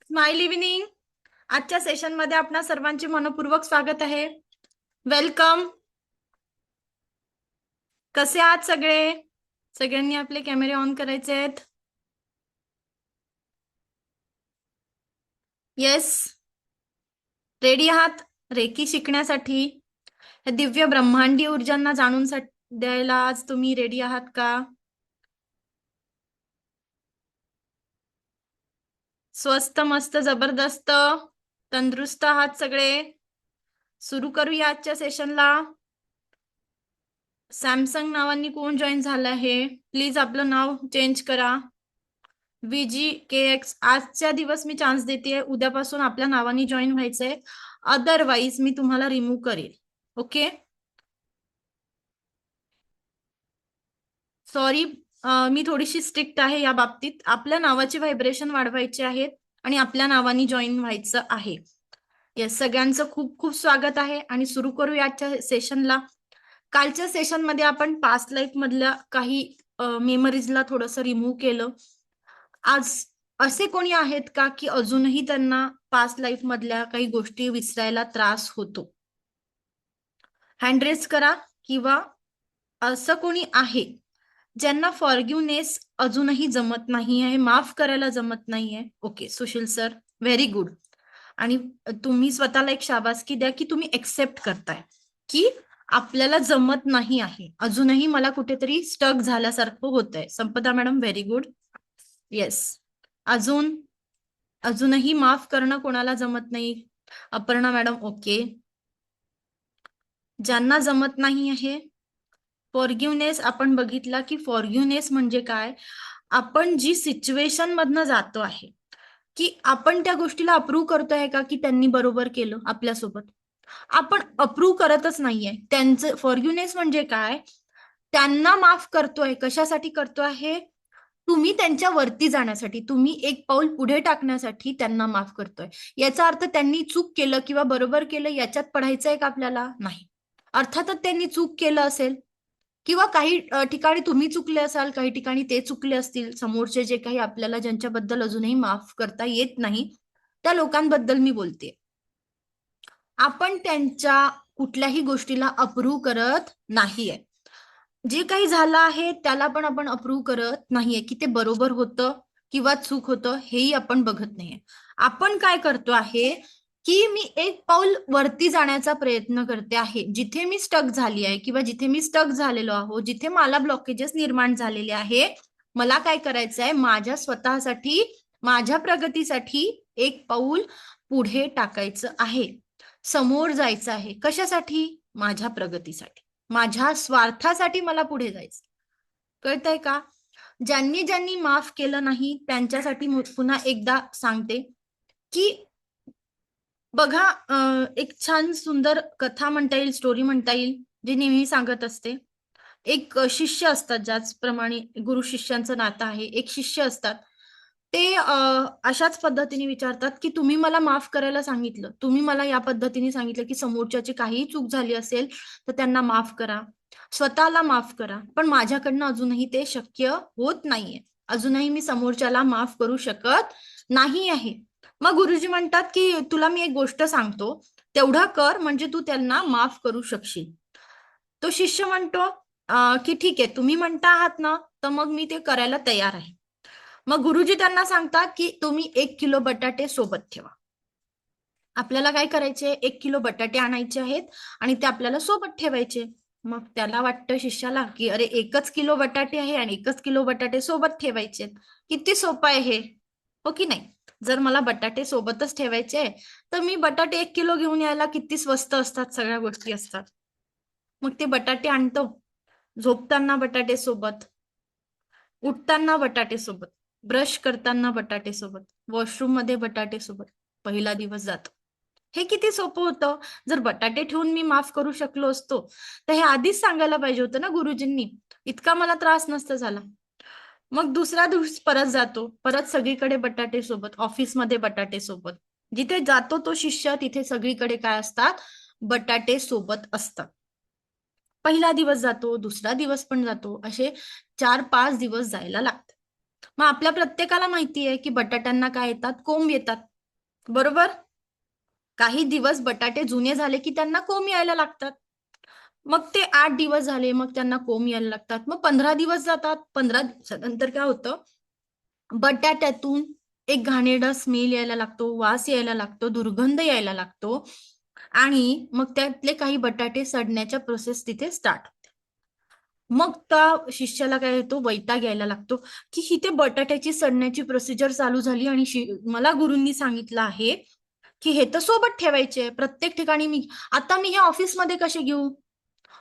Smile evening. आजच्या session मध्ये आपणा सर्वांचे मनपूर्वक स्वागत आहे. वेलकम. कसे आहात सगळे? सगळ्यांनी आपले कॅमेरे ऑन करायचे आहेत. येस, रेडी आहात रेकी शिकण्यासाठी? या दिव्य ब्रह्मांडीय ऊर्जांना जाणून द्यायला आज तुम्ही रेडी आहात का? स्वस्त मस्त जबरदस्त तंदुरुस्त आहात सगळे? सुरू करूया आजच्या सेशनला. सॅमसंग नावानी कोण जॉईन झालं आहे? प्लीज आपलं नाव चेंज करा. VGKX आजच्या दिवस मी चान्स देते, उद्यापासून आपल्या नावाने जॉईन व्हायचंय, अदरवाईज मी तुम्हाला रिमूव्ह करेल. ओके, सॉरी, मी थोडीशी स्ट्रिक्ट आहे या बाबतीत. आपल्या नावाचे व्हायब्रेशन वाढवायचे आहेत आणि आपल्या नावाने जॉईन व्हायचं आहे. येस, सगळ्यांचं खूप खूप स्वागत आहे आणि सुरू करूया आजच्या सेशनला. कालच्या सेशन मध्ये आपण पास्ट लाईफ मधल्या काही मेमरीजला थोडंसं रिमूव्ह केलं. आज असे कोणी आहेत का की अजूनही त्यांना पास्ट लाईफ मधल्या काही गोष्टी विसरायला त्रास होतो? हँड रेज करा. किंवा असं कोणी आहे ज्यांना फॉरगिवनेस अजूनही जमत नाही आहे, माफ करायला जमत नाहीये? Okay, Sushil sir, very good. आणि तुम्ही स्वतःला एक शाबासकी द्या की तुम्ही एक्सेप्ट करताय की आपल्याला जमत नाही आहे, अजूनही मला कुठेतरी स्टक झाल्यासारखं होतंय. संपदा मॅडम, व्हेरी गुड. येस, अजूनही माफ करणं कोणाला जमत नाही? Aparna madam, okay. ज्यांना जमत नाही आहे फॉरगिवनेस, आपण बघितला की फॉरगिवनेस म्हणजे काय? आपण जी सिच्युएशन मधनं जातो आहे की आपण त्या गोष्टीला अप्रूव्ह करतोय का की त्यांनी बरोबर केलं आपल्यासोबत? आपण अप्रूव्ह करतच नाहीये. त्यांचं फॉरगिवनेस म्हणजे काय? त्यांना माफ करतोय. कशासाठी करतोय? तुम्ही त्यांच्या वरती जाण्यासाठी, तुम्ही एक पाऊल पुढे टाकण्यासाठी त्यांना माफ करतोय. याचा अर्थ त्यांनी चूक केलं किंवा बरोबर केलं याच्यात पडायचंय का आपल्याला? नाही. अर्थातच त्यांनी चूक केलं असेल किंवा काही ठिकाणी तुम्ही चुकले असाल, काही ठिकाणी ते चुकले असतील. समोरचे जे काही आपल्याला ज्यांच्याबद्दल अजूनही माफ करता येत नाही त्या लोकांबद्दल मी बोलते. आपण त्यांच्या कुठल्याही गोष्टीला अप्रूव्ह करत नाहीये. जे काही झालं आहे त्याला पण आपण अप्रूव्ह करत नाहीये की ते बरोबर होतं किंवा चूक होतं, हेही आपण बघत नाहीये. आपण काय करतो आहे की मी एक पाऊल वरती जाण्याचा प्रयत्न करते आहे. जिथे मी स्टक झाली आहे किंवा जिथे मी स्टक झालेलो आहो, जिथे मला ब्लॉकेजेस निर्माण झालेले आहे, मला काय करायचं आहे? माझ्या स्वतःसाठी, माझ्या प्रगतीसाठी एक पाऊल पुढे टाकायचं आहे, समोर जायचं आहे. कशासाठी? माझ्या प्रगतीसाठी, माझ्या स्वार्थासाठी मला पुढे जायचं. कळतंय का? ज्यांनी ज्यांनी माफ केलं नाही त्यांच्यासाठी पुन्हा एकदा सांगते की बघा, एक छान सुंदर कथा म्हणता येईल, स्टोरी म्हणता येईल, जी नेहमी सांगत असते. एक शिष्य असतात, ज्याचप्रमाणे गुरु शिष्यांचं नातं आहे. एक शिष्य असतात, ते अशाच पद्धतीने विचारतात की तुम्ही मला माफ करायला सांगितलं, तुम्ही मला या पद्धतीने सांगितलं की समोरच्याची काहीही चूक झाली असेल तर त्यांना माफ करा, स्वतःला माफ करा, पण माझ्याकडनं अजूनही ते शक्य होत नाहीये. अजूनही मी समोरच्याला माफ करू शकत नाही आहे. मग गुरुजी म्हणतात की तुला मी एक गोष्ट सांगतो, तेवढं कर म्हणजे तू त्यांना माफ करू शकशील. तो शिष्य म्हणतो की ठीक आहे, तुम्ही म्हणता आहात ना, तर मग मी ते करायला तयार आहे. मग गुरुजी त्यांना सांगतात की तुम्ही 1 किलो बटाटे सोबत ठेवा. आपल्याला काय करायचे? 1 किलो बटाटे आणायचे आहेत आणि ते आपल्याला सोबत ठेवायचे. मग त्याला वाटतं शिष्याला की अरे 1 किलो बटाटे आहे आणि 1 किलो बटाटे सोबत ठेवायचे, किती सोपं आहे हे, हो की नाही? जर मला बटाटे सोबतच ठेवायचे तर मी बटाटे 1 किलो घेऊन यायला किती स्वस्त असतात, सगळ्या गोष्टी असतात. मग ते बटाटे आणतो, झोपताना बटाटे सोबत, उठताना बटाटे सोबत, ब्रश करताना बटाटे सोबत, वॉशरूम मध्ये बटाटे सोबत. पहिला दिवस जातो. हे किती सोपं होतं. जर बटाटे ठेवून मी माफ करू शकलो असतो तर हे आधीच सांगायला पाहिजे होतं ना गुरुजींनी, इतका मला त्रास नसता झाला. मग दुसऱ्या दिवशी परत जातो, परत सगळीकडे बटाटे सोबत, ऑफिसमध्ये बटाटे सोबत. जिथे जातो तो शिष्य तिथे सगळीकडे काय असतात? बटाटे सोबत असतात. पहिला दिवस जातो, दुसरा दिवस पण जातो, असे 4-5 दिवस जायला लागतात. मग आपल्या प्रत्येकाला माहिती आहे की बटाट्यांना काय येतात? कोंब येतात. बरोबर. काही दिवस बटाटे जुने झाले की त्यांना कोंब यायला लागतात. मग ते 8 दिवस झाले, मग त्यांना कोंब यायला लागतात. मग 15 दिवस जातात. 15 दिवसानंतर काय होतं, बटाट्यातून एक घाणेरडा स्मेल यायला लागतो, वास यायला लागतो, दुर्गंध यायला लागतो आणि मग त्यातले काही बटाटे सडण्याच्या प्रोसेस तिथे स्टार्ट. मग त्या शिष्याला काय होतो, वैताग यायला लागतो की ही ते बटाट्याची सडण्याची प्रोसिजर चालू झाली आणि मला गुरूंनी सांगितलं आहे की हे तर सोबत ठेवायचे प्रत्येक ठिकाणी. आता मी हे ऑफिसमध्ये कसे घेऊ?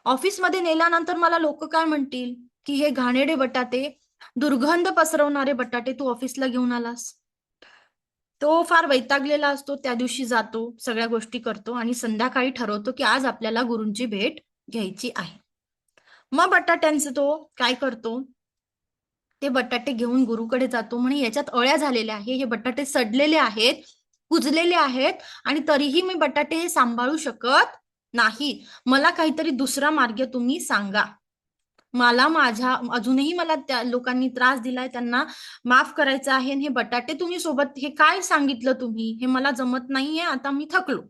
ऑफिसमध्ये नेल्यानंतर मला लोक काय म्हणतील की हे घाणेरडे बटाटे, दुर्गंध पसरवणारे बटाटे तू ऑफिसला घेऊन आलास. तो फार वैतागलेला असतो. त्या दिवशी जातो, सगळ्या गोष्टी करतो आणि संध्याकाळी ठरवतो की आज आपल्याला गुरूंची भेट घ्यायची आहे. मग बटाट्यांचं तो काय करतो, ते बटाटे घेऊन गुरुकडे जातो. म्हणे याच्यात अळ्या झालेल्या आहे, हे बटाटे सडलेले आहेत, कुजलेले आहेत आणि तरीही मी बटाटे हे सांभाळू शकत नाही. मला काहीतरी दुसरा मार्ग तुम्ही सांगा. अजूनही मला त्या लोकांनी त्रास दिलाय, त्यांना माफ करायचं आहे. हे बटाटे तुम्ही सोबत, हे काय सांगितलं तुम्ही, हे मला जमत नाहीये, आता मी थकलो.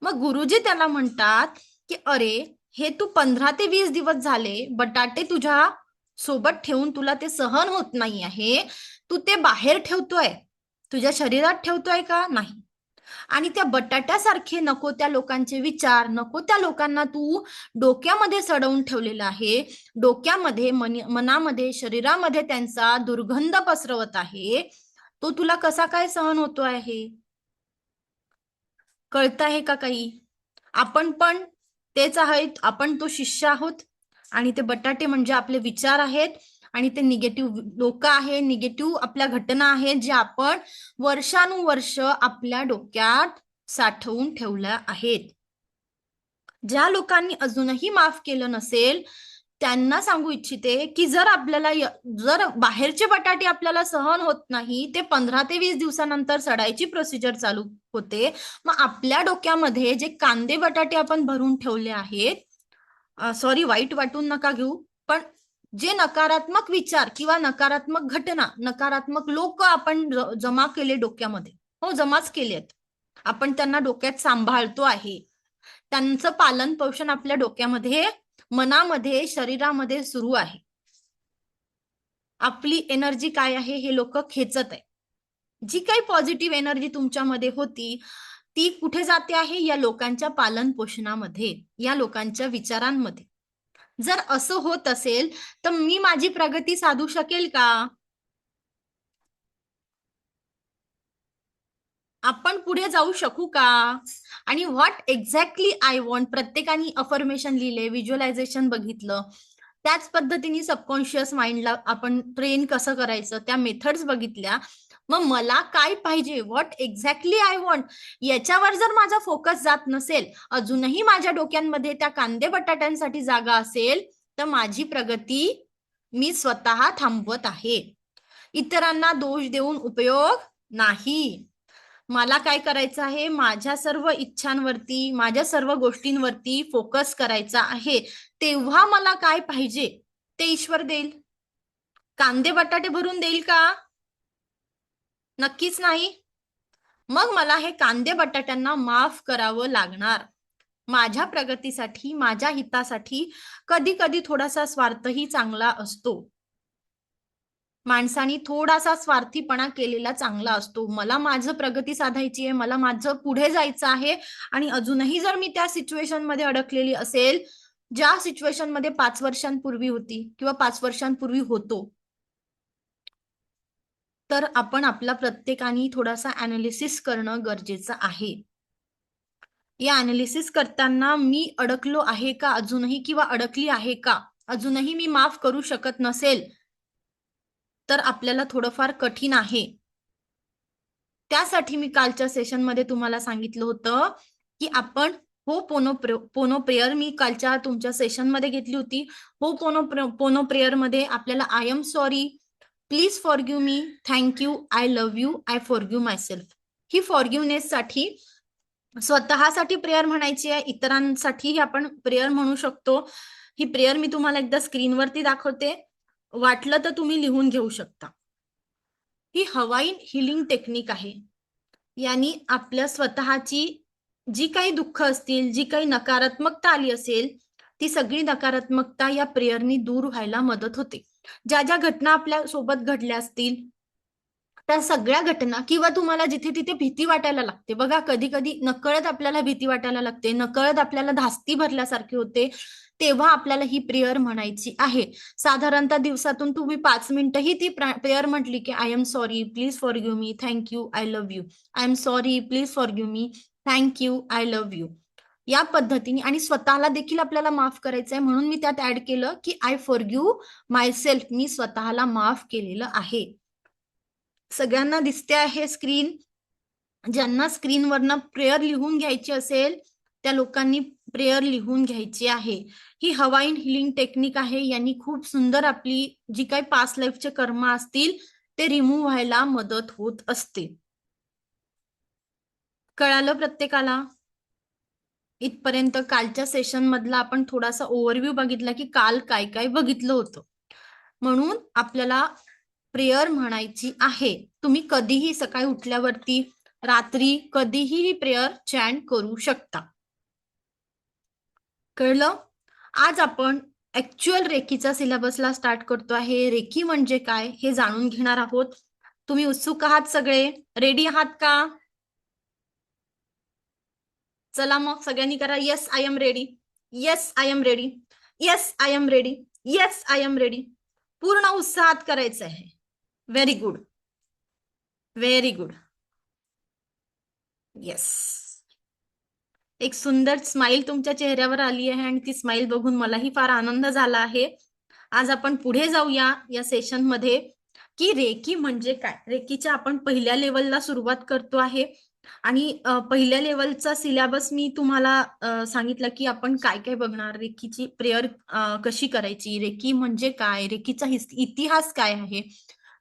मग गुरुजी त्याला म्हणतात की अरे, हे तू 15 ते 20 दिवस झाले बटाटे तुझ्या सोबत ठेवून तुला ते सहन होत नाही आहे. तू ते बाहेर ठेवतोय, तुझ्या शरीरात ठेवतोय का? नाही. आणि त्या बटाट्यासारखे नको त्या लोकांचे विचार, नको त्या लोकांना तू डोक्यामध्ये सडवून ठेवलेला आहे. डोक्यामध्ये, मनामध्ये, शरीरामध्ये त्यांचा दुर्गंध पसरवत आहे. तो तुला कसा काय सहन होतो आहे? कळत आहे का काही? आपण पण तेच आहेत, आपण तो शिष्य आहोत आणि ते बटाटे म्हणजे आपले विचार आहेत आणि ते निगेटिव्ह लोक आहे, निगेटिव्ह आपल्या घटना आहेत, जे आपण वर्षानुवर्ष आपल्या डोक्यात साठवून ठेवल्या आहेत. ज्या लोकांनी अजूनही माफ केलं नसेल त्यांना सांगू इच्छिते की जर बाहेरचे बटाटे आपल्याला सहन होत नाही, ते 15 ते 20 दिवसानंतर सडायची प्रोसिजर चालू होते, मग आपल्या डोक्यामध्ये जे कांदे बटाटे आपण भरून ठेवले आहेत, सॉरी वाईट वाटून नका घेऊ, पण जे नकारात्मक विचार किंवा नकारात्मक घटना, नकारात्मक लोक आपण जमा केले डोक्यामध्ये, हो जमाच केलेत, आपण त्यांना डोक्यात सांभाळतो आहे, त्यांचं पालन पोषण आपल्या डोक्यामध्ये, मनामध्ये, शरीरामध्ये सुरू आहे. आपली एनर्जी काय आहे हे लोक खेचत आहे. जी काही पॉझिटिव्ह एनर्जी तुमच्यामध्ये होती ती कुठे जाते आहे? या लोकांच्या पालन पोषणामध्ये, या लोकांच्या विचारांमध्ये. जर असं होत असेल तर मी माझी प्रगती साधू शकेल का? आपण पुढे जाऊ शकू का? आणि व्हॉट एक्झॅक्टली आय वॉन्ट, प्रत्येकाने अफर्मेशन लिहिले, व्हिज्युअलायझेशन बघितलं, त्याच पद्धतीने सबकॉन्शियस माइंडला आपण ट्रेन कसं करायचं त्या मेथड्स बघितल्या. मग मला काय पाहिजे, व्हॉट एक्झॅक्टली आय वॉन्ट, याच्यावर जर माझा फोकस जात नसेल, अजूनही माझ्या डोक्यांमध्ये त्या कांदे बटाट्यांसाठी जागा असेल, तर माझी प्रगती मी स्वतः थांबवत आहे. इतरांना दोष देऊन उपयोग नाही. मला काय करायचं आहे, माझ्या सर्व इच्छांवरती, माझ्या सर्व गोष्टींवरती फोकस करायचा आहे. तेव्हा मला काय पाहिजे ते ईश्वर देईल. कांदे बटाटे भरून देईल का? नक्कीच नाही. मग मला हे कांदे बटाट्यांना माफ करावं लागणार. माझ्या प्रगतीसाठी, माझ्या हितासाठी कधी कधी थोडासा स्वार्थही चांगला असतो. माणसानी थोडासा स्वार्थीपणा केलेला चांगला असतो. मला माझं प्रगती साधायची आहे, मला माझं पुढे जायचं आहे आणि अजूनही जर मी त्या सिच्युएशन मध्ये अडकलेली असेल, ज्या सिच्युएशन मध्ये 5 वर्षांपूर्वी होती किंवा 5 वर्षांपूर्वी होतो, तर आपण आपला प्रत्येकाने थोडासा अनालिसिस करणं गरजेचं आहे. या अनालिसिस करताना मी अडकलो आहे का अजूनही, किंवा अडकली आहे का अजूनही, मी माफ करू शकत नसेल तर आपल्याला थोडंफार कठीण आहे. त्यासाठी मी कालच्या सेशनमध्ये तुम्हाला सांगितलं होतं की आपण हो पोनो प्रेयर मी कालच्या तुमच्या सेशनमध्ये घेतली होती. हो पोनो प्रेयर मध्ये आपल्याला I am sorry, please forgive me, thank you, I love you, I forgive myself, ही फॉरगिव्हनेस साठी स्वतःसाठी प्रेयर म्हणायची आहे, इतरांसाठी आपण प्रेयर म्हणू शकतो. ही प्रेयर मी तुम्हाला एकदा स्क्रीनवरती दाखवते, वाटलं तर तुम्ही लिहून घेऊ शकता. ही हवाईन हिलिंग टेक्निक आहे. यांनी आपल्या स्वतःची जी काही दुःख असतील, जी काही नकारात्मकता आली असेल, ती सगळी नकारात्मकता या प्रेयरनी दूर व्हायला मदत होते. ज्या ज्या घटना आपल्या सोबत घडल्या असतील, त्या सगळ्या घटना किंवा तुम्हाला जिथे तिथे भीती वाटायला लागते बघा, कधी कधी नकळत आपल्याला भीती वाटायला लागते, नकळत आपल्याला धास्ती भरल्यासारखे होते, तेव्हा आपल्याला ही प्रेयर म्हणायची आहे. साधारणतः दिवसातून तुम्ही 5 मिनिटं ती प्रेयर म्हटली की I am sorry, please forgive me, thank you, I love you, I am sorry, please forgive me, thank you, I love you, या पद्धतीने. आणि स्वतःला देखील आपल्याला माफ करायचंय, म्हणून मी त्यात ऍड केलं की आय फॉरगिव्ह माय सेल्फ, मी स्वतःला माफ केलेलं आहे. सगळ्यांना दिसते आहे स्क्रीन? ज्यांना स्क्रीनवरनं प्रेयर लिहून घ्यायची असेल त्या लोकांनी प्रेयर लिहून घ्यायची आहे. ही हवाईन हिलिंग टेक्निक आहे. यांनी खूप सुंदर आपली जी काही पास्ट लाईफचे कर्म असतील ते रिमूव्ह व्हायला मदत होत असते. कळालं प्रत्येकाला? इथपर्यंत कालच्या सेशन मधला आपण थोडासा ओव्हरव्ह्यू बघितला की काल काय काय बघितलं होतं. म्हणून आपल्याला प्रेयर म्हणायची आहे. तुम्ही कधीही सकाळी उठल्यावरती, रात्री कधीही ही प्रेयर चॅन्ट करू शकता. कळलं? आज आपण ऍक्च्युअल रेकीचा सिलेबसला स्टार्ट करतो आहे. रेकी म्हणजे काय हे जाणून घेणार आहोत. तुम्ही उत्सुक आहात सगळे? रेडी आहात का? चला मग सगळ्यांनी करा, yes I am ready, yes I am ready, yes I am ready, yes I am ready. पूर्ण उत्साहात करायचं आहे. Very good, very good. Yes. एक सुंदर स्माइल तुमच्या चेहऱ्यावर आली आहे आणि ती स्माइल बघून मलाही फार आनंद झाला आहे. आज आपण पुढे जाऊया या सेशन मध्ये की रेकी म्हणजे काय. रेकीच्या आपण पहिल्या लेवलला सुरुवात करतो आहे आणि पहिल्या लेवलचा सिलेबस मी तुम्हाला सांगितलं की आपण काय काय बघणार, रेकीची प्रेयर कशी करायची, रेकी म्हणजे काय, रेकीचा इतिहास काय आहे,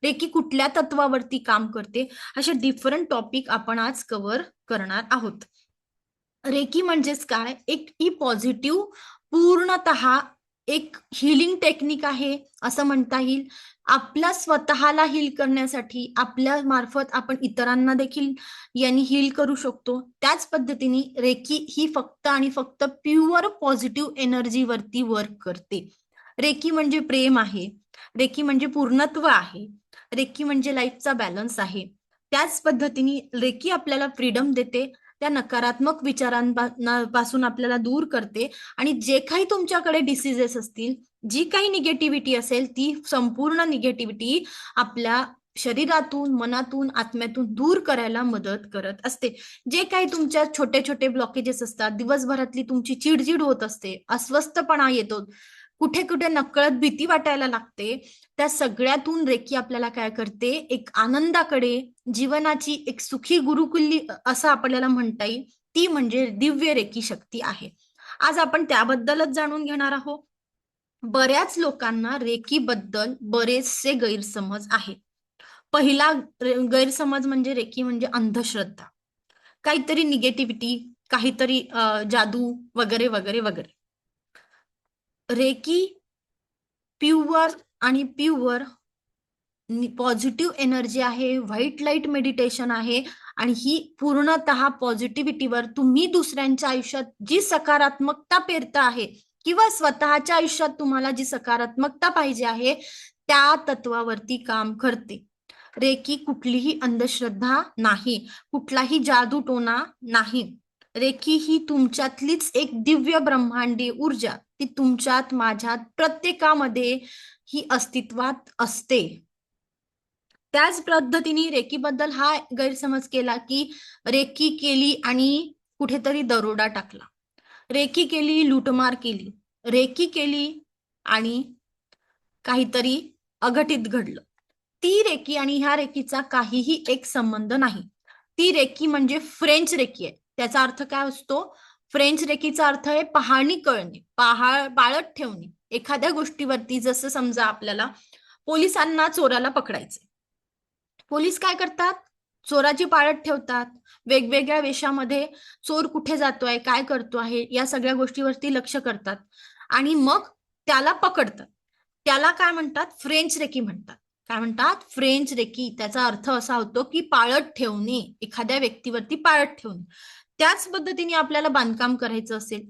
रेकी कुठल्या तत्वावरती काम करते, असे डिफरंट टॉपिक आपण आज कव्हर करणार आहोत. रेकी म्हणजेच काय, एक ही पॉझिटिव्ह पूर्णतः एक हिलिंग टेक्निक आहे असं म्हणता येईल. आपल्या स्वतःला हील करण्यासाठी आपल्या मार्फत आपण इतरांना देखील यांनी हील करू शकतो. त्याच पद्धतीने रेकी ही फक्त आणि फक्त प्युअर पॉझिटिव्ह एनर्जीवरती वर्क करते. रेकी म्हणजे प्रेम आहे, रेकी म्हणजे पूर्णत्व आहे, रेकी म्हणजे लाईफचा बॅलन्स आहे. त्याच पद्धतीने रेकी आपल्याला फ्रीडम देते, त्या नकारात्मक विचारांपासून आपल्याला दूर करते आणि जे काही तुमच्याकडे डिसीजेस असतील, जी काही निगेटिव्हिटी असेल, ती संपूर्ण निगेटिव्हिटी आपल्या शरीरातून, मनातून, आत्म्यातून दूर करायला मदत करत असते. जे काही तुमच्या छोटे छोटे ब्लॉकेजेस असतात, दिवसभरातली तुमची चिडचिड होत असते, अस्वस्थपणा येतो, कुठे कुठे नकळत भीती वाटायला लागते, त्या सगळ्यातून रेकी आपल्याला काय करते, एक आनंदाकडे, जीवनाची एक सुखी गुरुकुल्ली असं आपल्याला म्हणता येईल, ती म्हणजे दिव्य रेकी शक्ती आहे. आज आपण त्याबद्दलच जाणून घेणार आहोत. बऱ्याच लोकांना रेकी बद्दल बरेचसे गैरसमज आहेत. पहिला गैरसमज म्हणजे रेकी म्हणजे अंधश्रद्धा, काहीतरी निगेटिव्हिटी, काहीतरी जादू वगैरे वगैरे वगैरे. रेकी प्युअर आणि प्युअर पॉझिटिव्ह एनर्जी आहे, व्हाईट लाईट मेडिटेशन आहे आणि ही पूर्णतः पॉझिटिव्हिटीवर तुम्ही दुसऱ्यांच्या आयुष्यात जी सकारात्मकता पेरता आहे किंवा स्वतःच्या आयुष्यात तुम्हाला जी सकारात्मकता पाहिजे आहे त्या तत्वावरती काम करते. रेकी कुठलीही अंधश्रद्धा नाही, कुठलाही जादूटोना नाही. रेकी ही तुमच्यातलीच एक दिव्य ब्रह्मांडी ऊर्जा, ती तुमच्यात, माझ्यात, प्रत्येकामध्ये ही अस्तित्वात असते. त्याच पद्धतीने रेकीबद्दल हा गैरसमज केला की रेकी केली आणि कुठेतरी दरोडा टाकला, रेकी केली लूटमार केली, रेकी केली आणि काहीतरी अघटित घडलं. ती रेकी आणि ह्या रेकीचा काहीही एक संबंध नाही. ती रेकी म्हणजे फ्रेंच रेकी आहे. त्याचा अर्थ काय असतो? फ्रेंच रेकीचा अर्थ आहे पाहणी करणे, पाळत ठेवणे एखाद्या गोष्टीवरती. जसं समजा आपल्याला पोलिसांना चोराला पकडायचे, पोलीस काय करतात? चोराची पाळत ठेवतात, वेगवेगळ्या वेशामध्ये चोर कुठे जातोय, काय करतो आहे, या सगळ्या गोष्टीवरती लक्ष करतात आणि मग त्याला पकडतात. त्याला काय म्हणतात? फ्रेंच रेकी म्हणतात. काय म्हणतात, फ्रेंच रेकी. त्याचा अर्थ असा होतो की पाळत ठेवणे, एखाद्या व्यक्तीवरती पाळत ठेवणे. त्याच पद्धतीने आपल्याला बांधकाम करायचं असेल,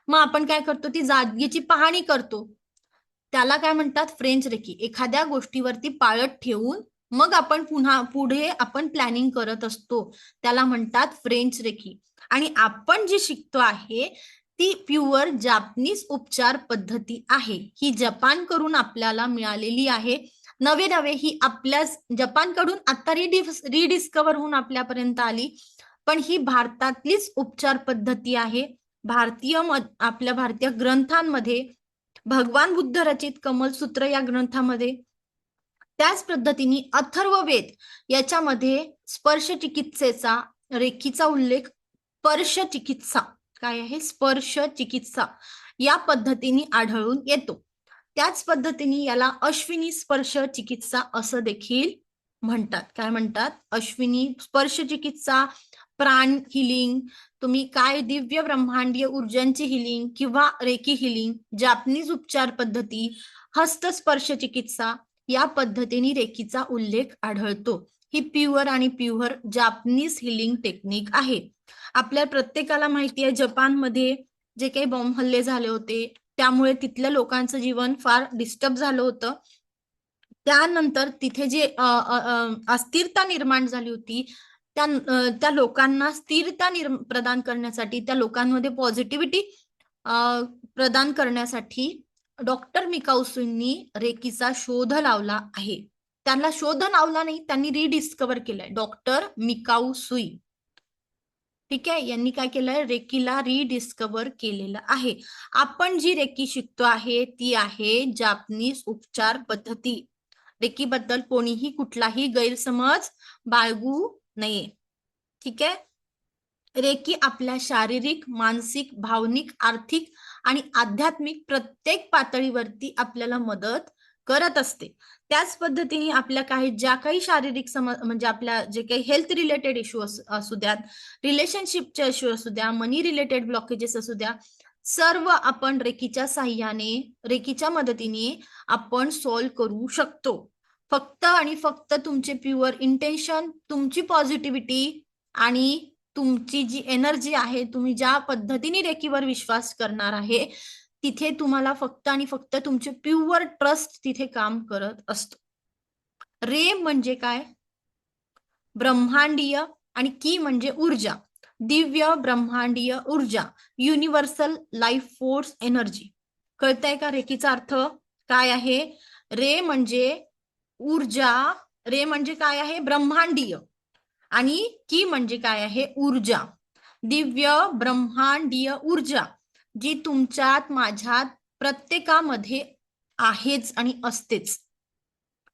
मग आपण काय करतो, ती जागेची पाहणी करतो. त्याला काय म्हणतात, फ्रेंच रेकी. एखाद्या गोष्टीवरती पाळत ठेवून मग आपण पुढे आपण प्लॅनिंग करत असतो, त्याला म्हणतात फ्रेंच रेकी. आणि आपण जे शिकतो आहे ती प्युअर जापनीज उपचार पद्धती आहे. ही जपानकडून आपल्याला मिळालेली आहे. नवे नवे ही आपल्या जपानकडून आता रिडिस्कवर होऊन आपल्यापर्यंत आली, पण ही भारतातलीच उपचार पद्धती आहे. आपल्या भारतीय ग्रंथांमध्ये भगवान बुद्ध रचित कमलसूत्र या ग्रंथामध्ये, त्याच पद्धतीने अथर्ववेद याच्यामध्ये स्पर्श चिकित्सेचा, रेखीचा उल्लेख स्पर्श चिकित्सा काय आहे, स्पर्श चिकित्सा या पद्धतीने आढळून येतो. त्याच पद्धतीने याला अश्विनी स्पर्श चिकित्सा असं देखील म्हणतात. काय म्हणतात, अश्विनी स्पर्श चिकित्सा, प्राण हिलिंग, तुम्ही काय दिव्य ब्रह्मांडीय ऊर्जांची हिलिंग किंवा रेकी हिलिंग, जापनीज उपचार पद्धती, हस्तस्पर्श चिकित्सा या पद्धतीने रेकीचा उल्लेख आढळतो. ही प्युअर आणि प्युअर जापनीज हिलिंग टेक्निक आहे. आपल्या प्रत्येकाला माहिती आहे, जपानमध्ये जे काही बॉम्ब हल्ले झाले होते त्यामुळे तिथल्या लोकांचं जीवन फार डिस्टर्ब झालं होतं. त्यानंतर तिथे जे अस्थिरता निर्माण झाली होती, त्या लोकांना स्थिरता प्रदान करण्यासाठी, त्या लोकांमध्ये पॉझिटिव्हिटी प्रदान करण्यासाठी डॉक्टर मिकाउसूंनी रेकीचा शोध लावला आहे. त्यांना शोध लावला नाही, त्यांनी रिडिस्कवर केलाय. डॉक्टर मिकाउसुई, ठीक आहे, यांनी काय केलंय, रेकीला रिडिस्कवर केलेलं आहे. आपण जी रेकी शिकतो आहे ती आहे जापनीज उपचार पद्धती. रेकी बद्दल कोणीही कुठलाही गैरसमज बाळगू नये, ठीक आहे. रेकी आपल्या शारीरिक, मानसिक, भावनिक, आर्थिक आणि आध्यात्मिक प्रत्येक पातळीवरती आपल्याला मदत करत असते. त्याच पद्धतीने आपल्या ज्या काही शारीरिक म्हणजे आपल्या जे काही हेल्थ रिलेटेड इश्यू असू द्यात, रिलेशनशिपचे इश्यू असू द्या, मनी रिलेटेड ब्लॉकेजेस असू द्या, सर्व आपण रेकीच्या साह्याने, रेकीच्या मदतीने आपण सॉल्व्ह करू शकतो. फक्त आणि फक्त तुमचे प्युअर इंटेन्शन, तुमची पॉझिटिव्हिटी आणि तुमची जी एनर्जी आहे, तुम्ही ज्या पद्धतीने रेकीवर विश्वास करणार आहे, तिथे तुम्हाला फक्त आणि फक्त तुमचे प्युअर ट्रस्ट तिथे काम करत असतो. रे म्हणजे काय, ब्रह्मांडीय, आणि की म्हणजे ऊर्जा, दिव्य ब्रह्मांडीय ऊर्जा, युनिव्हर्सल लाईफ फोर्स एनर्जी. कळतंय का रेकीचा अर्थ काय आहे? रे म्हणजे ऊर्जा, रे म्हणजे काय आहे, ब्रह्मांडीय, आणि की म्हणजे काय आहे, ऊर्जा, दिव्य ब्रह्मांडीय ऊर्जा, जी तुमच्यात, माझ्यात, प्रत्येकामध्ये आहेच आणि असतेच.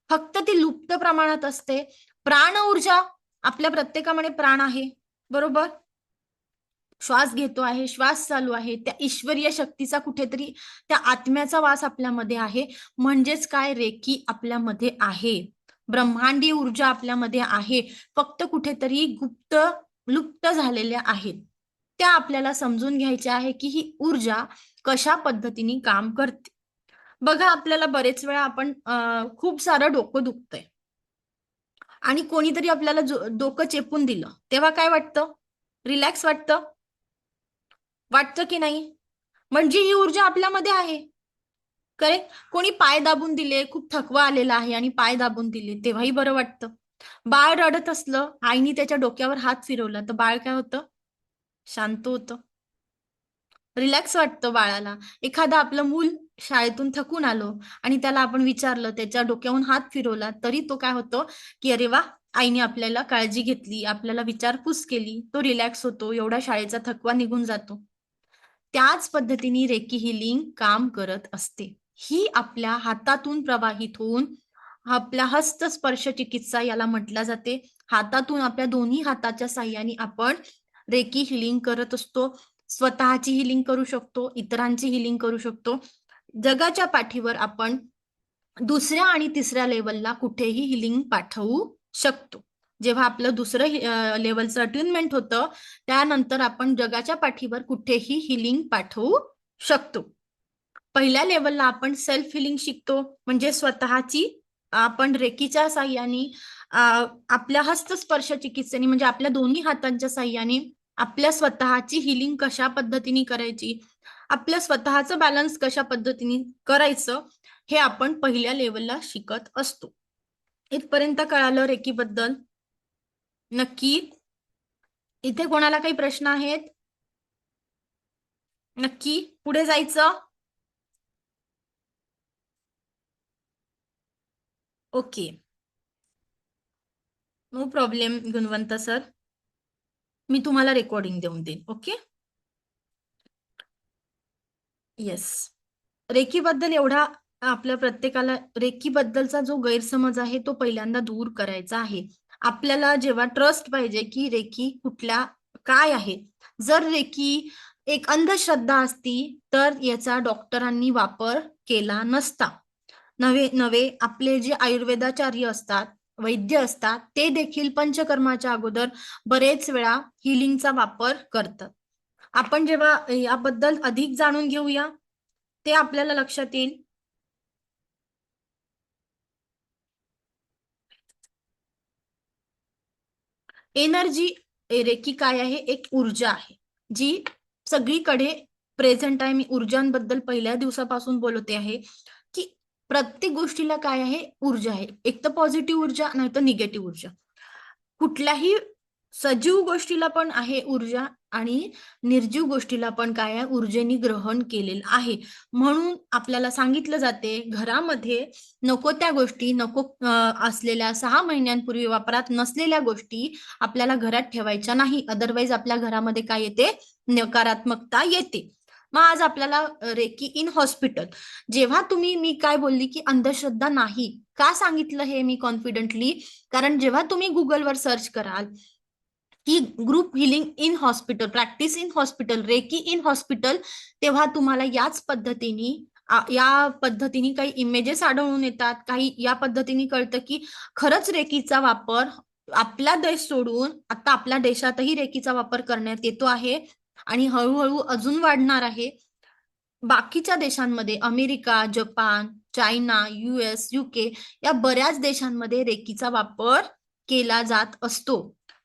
फक्त ती लुप्त प्रमाणात असते. प्राण ऊर्जा, आपल्या प्रत्येकामध्ये प्राण आहे, बरोबर, श्वास घेतो आहे, श्वास चालू आहे, त्या ईश्वरीय शक्तीचा कुठेतरी, त्या आत्म्याचा वास आपल्यामध्ये आहे. म्हणजेच काय, रेकी आपल्यामध्ये आहे, ब्रह्मांडीय ऊर्जा आपल्यामध्ये आहे, फक्त कुठेतरी लुप्त झालेल्या आहेत. त्या आपल्याला समजून घ्यायच्या आहे की ही ऊर्जा कशा पद्धतीने काम करते. बघा, आपल्याला बरेच वेळा आपण खूप सारं डोकं दुखतंय आणि कोणीतरी आपल्याला डोकं चेपून दिलं, तेव्हा काय वाटतं, रिलॅक्स वाटतं की नाही? म्हणजे ही ऊर्जा आपल्यामध्ये आहे. करेक्ट. कोणी पाय दाबून दिले, खूप थकवा आलेला आहे आणि पाय दाबून दिले, तेव्हाही बरं वाटतं. बाळ रडत असलं, आईने त्याच्या डोक्यावर हात फिरवला तर बाळ काय होतं, शांत होतं, रिलॅक्स वाटतं बाळाला. एखादं आपलं मूल शाळेतून थकून आलो आणि त्याला आपण विचारलं, त्याच्या डोक्यावरून हात फिरवला, तरी तो काय होतो की अरे वा, आईने आपल्याला काळजी घेतली, आपल्याला विचारपूस केली, तो रिलॅक्स होतो, एवढा शाळेचा थकवा निघून जातो. त्याच पद्धतीने रेकी हिलिंग काम करत असते. ही आपल्या हातातून प्रवाहित होऊन, आपल्या हस्तस्पर्श चिकित्सा याला म्हटलं जाते. हातातून, आपल्या दोन्ही हाताच्या साह्याने आपण रेकी हिलिंग करत असतो. स्वतःची हिलिंग करू शकतो, इतरांची हिलिंग करू शकतो. जगाच्या पाठीवर आपण दुसऱ्या आणि तिसऱ्या लेवलला कुठेही हिलिंग पाठवू शकतो. जेव्हा आपलं दुसरं लेवलचं अट्युनमेंट होतं, त्यानंतर आपण जगाच्या पाठीवर कुठेही हिलिंग पाठवू शकतो. पहिल्या लेवलला आपण सेल्फ हिलिंग शिकतो, म्हणजे स्वतःची आपण रेकीच्या साह्याने आपल्या हस्तस्पर्श चिकित्सेने म्हणजे आपल्या दोन्ही हातांच्या साह्याने आपल्या स्वतःची हिलिंग कशा पद्धतीने करायची, आपल्या स्वतःचं बॅलन्स कशा पद्धतीने करायचं, हे आपण पहिल्या लेवलला शिकत असतो. इथपर्यंत कळालं रेकी बद्दल? नक्की. इथे कोणाला काही प्रश्न आहेत? नक्की पुढे जायचं. ओके, नो प्रॉब्लेम गुणवंत सर, मी तुम्हाला रेकॉर्डिंग देऊन देईन. Okay, yes. रेकी बद्दल एवढा आपल्या प्रत्येकाला रेकी बद्दलचा जो गैरसमज आहे तो पहिल्यांदा दूर करायचा आहे. आपल्याला जेव्हा ट्रस्ट पाहिजे की रेकी कुठल्या काय आहे. जर रेकी एक अंधश्रद्धा असती तर याचा डॉक्टरांनी वापर केला नसता. नवे नवे आपले जे आयुर्वेदाचार्य असतात, वैद्य असतात, ते देखील पंचकर्माच्या अगोदर बरेच वेळा हिलिंगचा वापर करतात. आपण जेव्हा याबद्दल अधिक जाणून घेऊया ते आपल्याला लक्षात येईल. एनर्जी रेकी काय आहे? एक ऊर्जा आहे जी सगळीकडे प्रेझेंट आहे. मी ऊर्जांबद्दल पहिल्या दिवसापासून बोलते आहे की प्रत्येक गोष्टीला काय आहे? ऊर्जा आहे. एक तर पॉझिटिव्ह ऊर्जा, नाही तर निगेटिव्ह ऊर्जा. कुठल्याही सजीव गोष्टीला पण आहे ऊर्जा आणि निर्जीव गोष्टीला पण काय आहे? ऊर्जेने ग्रहण केलेलं आहे. म्हणून आपल्याला सांगितलं जाते घरामध्ये नको त्या गोष्टी, नको असलेल्या 6 महिन्यांपूर्वी वापरात नसलेल्या गोष्टी आपल्याला घरात ठेवायच्या नाही. अदरवाईज आपल्या घरामध्ये काय येते? नकारात्मकता येते. मग आज आपल्याला रेकी इन हॉस्पिटल, जेव्हा तुम्ही, मी काय बोलली की अंधश्रद्धा नाही, का सांगितलं हे मी कॉन्फिडेंटली, कारण जेव्हा तुम्ही गुगलवर सर्च कराल की group healing in hospital, practice in hospital, reiki in hospital, तेव्हा तुम्हाला याच पद्धतीने या पद्धतीने काही इमेजेस आढळून येतात. काही या पद्धतीने कळतं की खरंच रेकीचा वापर आपला देश सोडून आता आपल्या देशातही रेकीचा वापर करण्यात येतो आहे आणि हळूहळू अजून वाढणार आहे. बाकीच्या देशांमध्ये America, Japan, China, US, UK या बऱ्याच देशांमध्ये रेकीचा वापर केला जात असतो.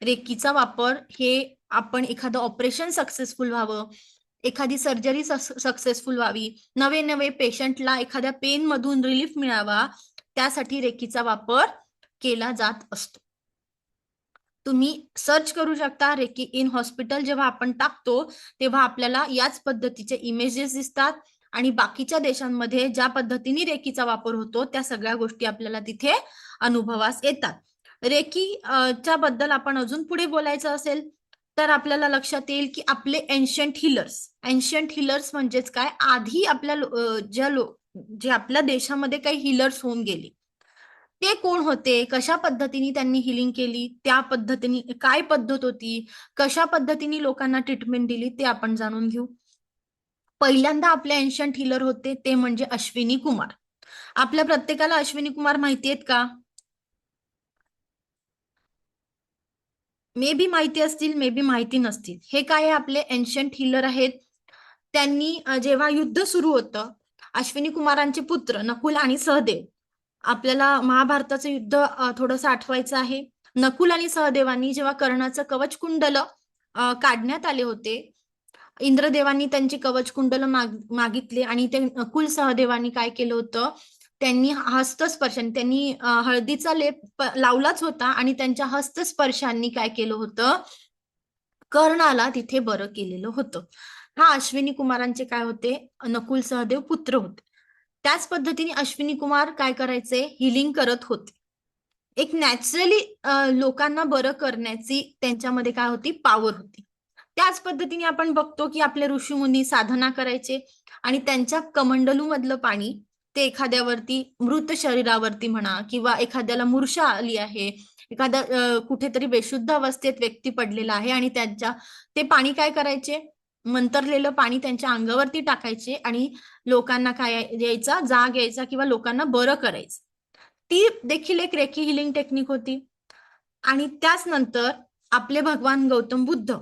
रेकीचा वापर हे आपण एखादं ऑपरेशन सक्सेसफुल व्हावं, एखादी सर्जरी सक्सेसफुल व्हावी, नवे नवे पेशंटला एखाद्या पेन मधून रिलीफ मिळावा, त्यासाठी रेकीचा वापर केला जात असतो. तुम्ही सर्च करू शकता रेकी इन हॉस्पिटल. जेव्हा आपण टाकतो तेव्हा आपल्याला याच पद्धतीचे इमेजेस दिसतात आणि बाकीच्या देशांमध्ये ज्या पद्धतीने रेकीचा वापर होतो त्या सगळ्या गोष्टी आपल्याला तिथे अनुभवास येतात. रेकी च्या बद्दल आपण अजून पुढे बोलायचं असेल तर आपल्याला लक्षात येईल की आपले एन्शंट हिलर्स म्हणजेच काय? आधी आपल्या जे आपल्या देशामध्ये काही हिलर्स होऊन गेले ते कोण होते, कशा पद्धतीने त्यांनी हिलिंग केली, त्या पद्धतीने काय पद्धत होती, कशा पद्धतीने लोकांना ट्रीटमेंट दिली, ते आपण जाणून घेऊ. पहिल्यांदा आपले एन्शंट हिलर होते ते म्हणजे अश्विनी कुमार. आपल्या प्रत्येकाला अश्विनी कुमार माहिती आहेत का? मे बी माहिती असतील, मे बी माहिती नसतील. हे काय आहे? आपले एन्शंट हिलर आहेत. त्यांनी जेव्हा युद्ध सुरू होतं, अश्विनी कुमारांचे पुत्र नकुल आणि सहदेव, आपल्याला महाभारताचं युद्ध थोडंसं आठवायचं आहे. नकुल आणि सहदेवांनी जेव्हा कर्णाचं कवच कुंडल काढण्यात आले होते, इंद्रदेवांनी त्यांची कवच कुंडल मागितले आणि ते नकुल सहदेवांनी काय केलं होतं? त्यांनी हस्तस्पर्शाने, त्यांनी हळदीचा लेप लावलाच होता आणि त्यांच्या हस्तस्पर्शांनी काय केलं होतं? कर्णाला तिथे बरं केलेलं होतं. हा अश्विनी कुमारांचे काय होते? नकुल सहदेव पुत्र होते. त्याच पद्धतीने अश्विनी कुमार काय करायचे? हिलिंग करत होते. एक नॅचरली लोकांना बरं करण्याची त्यांच्यामध्ये काय होती? पॉवर होती. त्याच पद्धतीने आपण बघतो की आपले ऋषीमुनी साधना करायचे आणि त्यांच्या कमंडलू मधलं पाणी ते एखाद्यावरती, मृत शरीरावरती म्हणा किंवा एखाद्याला मूर्छा आली आहे, एखादा कुठेतरी बेशुद्ध अवस्थेत व्यक्ती पडलेला आहे आणि त्यांच्या ते पाणी काय करायचे? मंतरलेलं पाणी त्यांच्या अंगावरती टाकायचे आणि लोकांना काय यायचा? जाग यायचा किंवा लोकांना बरं करायचं. ती देखील एक रेकी हिलिंग टेक्निक होती. आणि त्याच नंतर आपले भगवान गौतम बुद्ध,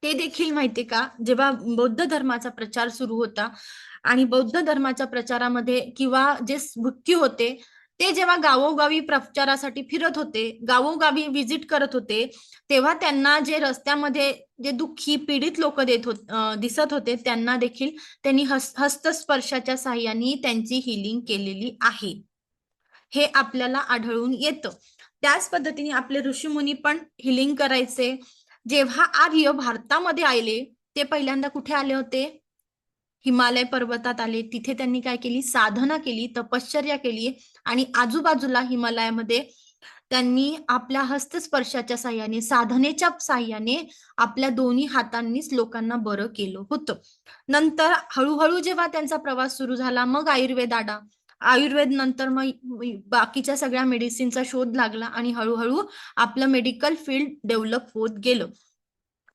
ते देखील माहिती का? जेव्हा बौद्ध धर्माचा प्रचार सुरू होता आणि बौद्ध धर्माच्या प्रचारामध्ये किंवा जे भिक्खू होते ते जेव्हा गावोगावी प्रचारासाठी फिरत होते, गावोगावी व्हिजिट करत होते, तेव्हा त्यांना जे रस्त्यामध्ये जे दुःखी पीडित लोक दिसत होते, त्यांना देखील त्यांनी हस्तस्पर्शाच्या साहाय्याने त्यांची हिलिंग केलेली आहे, हे आपल्याला आढळून येतं. त्याच पद्धतीने आपले ऋषीमुनी पण हिलिंग करायचे. जेव्हा आर्य भारतामध्ये आले, ते पहिल्यांदा कुठे आले होते? हिमालय पर्वतात आले. तिथे त्यांनी काय केली? साधना केली, तपश्चर्या केली आणि आजूबाजूला हिमालयामध्ये त्यांनी आपल्या हस्तस्पर्शाच्या साह्याने, साधनेच्या साह्याने आपल्या दोन्ही हातांनीच लोकांना बरं केलं होतं. नंतर हळूहळू जेव्हा त्यांचा प्रवास सुरू झाला, मग आयुर्वेद आला. आयुर्वेद नंतर मग बाकीच्या सगळ्या मेडिसिनचा शोध लागला आणि हळूहळू आपलं मेडिकल फील्ड डेव्हलप होत गेलं.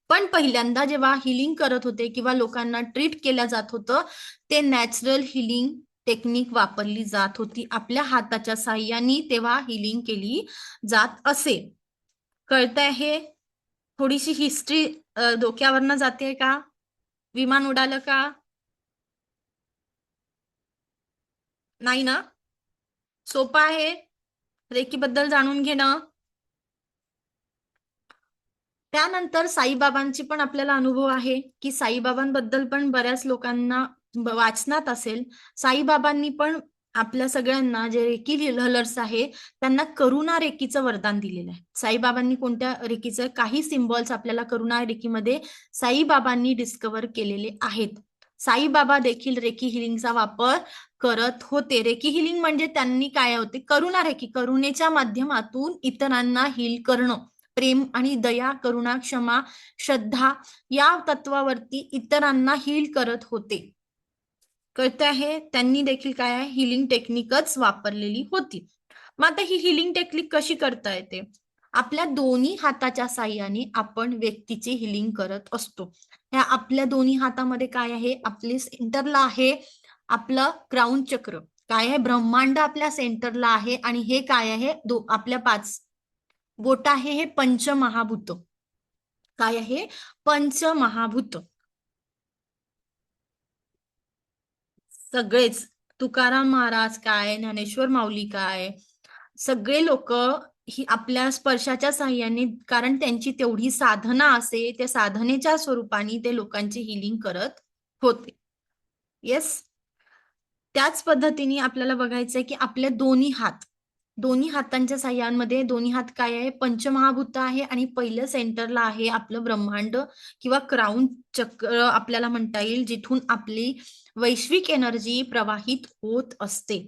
पण पहिल्यांदा जेव्हा हिलिंग करत होते किंवा लोकांना ट्रीट केलं जात होतं, ते नॅचरल हिलिंग टेक्निक वापरली जात होती. आपल्या हाताच्या साह्याने तेव्हा हिलिंग केली जात असे. कळतंय हे? थोडीशी हिस्ट्री डोक्यावरनं जाते का? विमान उडालं का? नाही ना? सोपं आहे रेकी बद्दल जाणून घेणं. त्यानंतर साईबाबांची पण आपल्याला अनुभव आहे की साईबाबांबद्दल पण बऱ्याच लोकांना वाचनात असेल. साईबाबांनी पण आपल्या सगळ्यांना जे रेकी हिलर्स आहे त्यांना करुणा रेकीचं वरदान दिलेलं आहे. साईबाबांनी कोणत्या रेकीचं काही सिम्बॉल्स आपल्याला करुणा रेकीमध्ये साईबाबांनी डिस्कवर केलेले आहेत. साईबाबा देखील रेकी हिलिंगचा वापर करत होते. रेकी हिलिंग म्हणजे त्यांनी काय होते? करुणा रेकी, करुणेच्या माध्यमातून इतरांना हील करणं. प्रेम आणि दया, करुणा, क्षमा, श्रद्धा या तत्वावरती इतरांना हील करत होते. कळते आहे? त्यांनी देखील काय आहे? हिलिंग टेक्निकच वापरलेली होती. मग आता ही हिलिंग टेक्निक कशी करता येते? आपल्या दोन्ही हाताच्या साह्याने आपण व्यक्तीची हिलिंग करत असतो. ह्या आपल्या दोन्ही हातामध्ये काय आहे? आपले सेंटरला आहे आपलं क्राउन चक्र. काय आहे? ब्रह्मांड आपल्या सेंटरला आहे आणि हे काय आहे? आपल्या 5 बोट आहे हे पंचमहाभूत. काय आहे? पंचमहाभूत. सगळेच तुकाराम महाराज काय, ज्ञानेश्वर माऊली काय, सगळे लोक ही आपल्या स्पर्शाच्या साह्याने, कारण त्यांची तेवढी साधना असे, त्या साधनेच्या स्वरूपाने ते लोकांची हिलिंग करत होते. येस. त्याच पद्धतीने आपल्याला बघायचंय की आपले दोन्ही हातांच्या साह्यांमध्ये दोन्ही हात काय आहे? पंचमहाभूत आहे आणि पहिलं सेंटरला आहे आपलं ब्रह्मांड किंवा क्राउन चक्र आपल्याला म्हणता येईल, जिथून आपली वैश्विक एनर्जी प्रवाहित होत असते.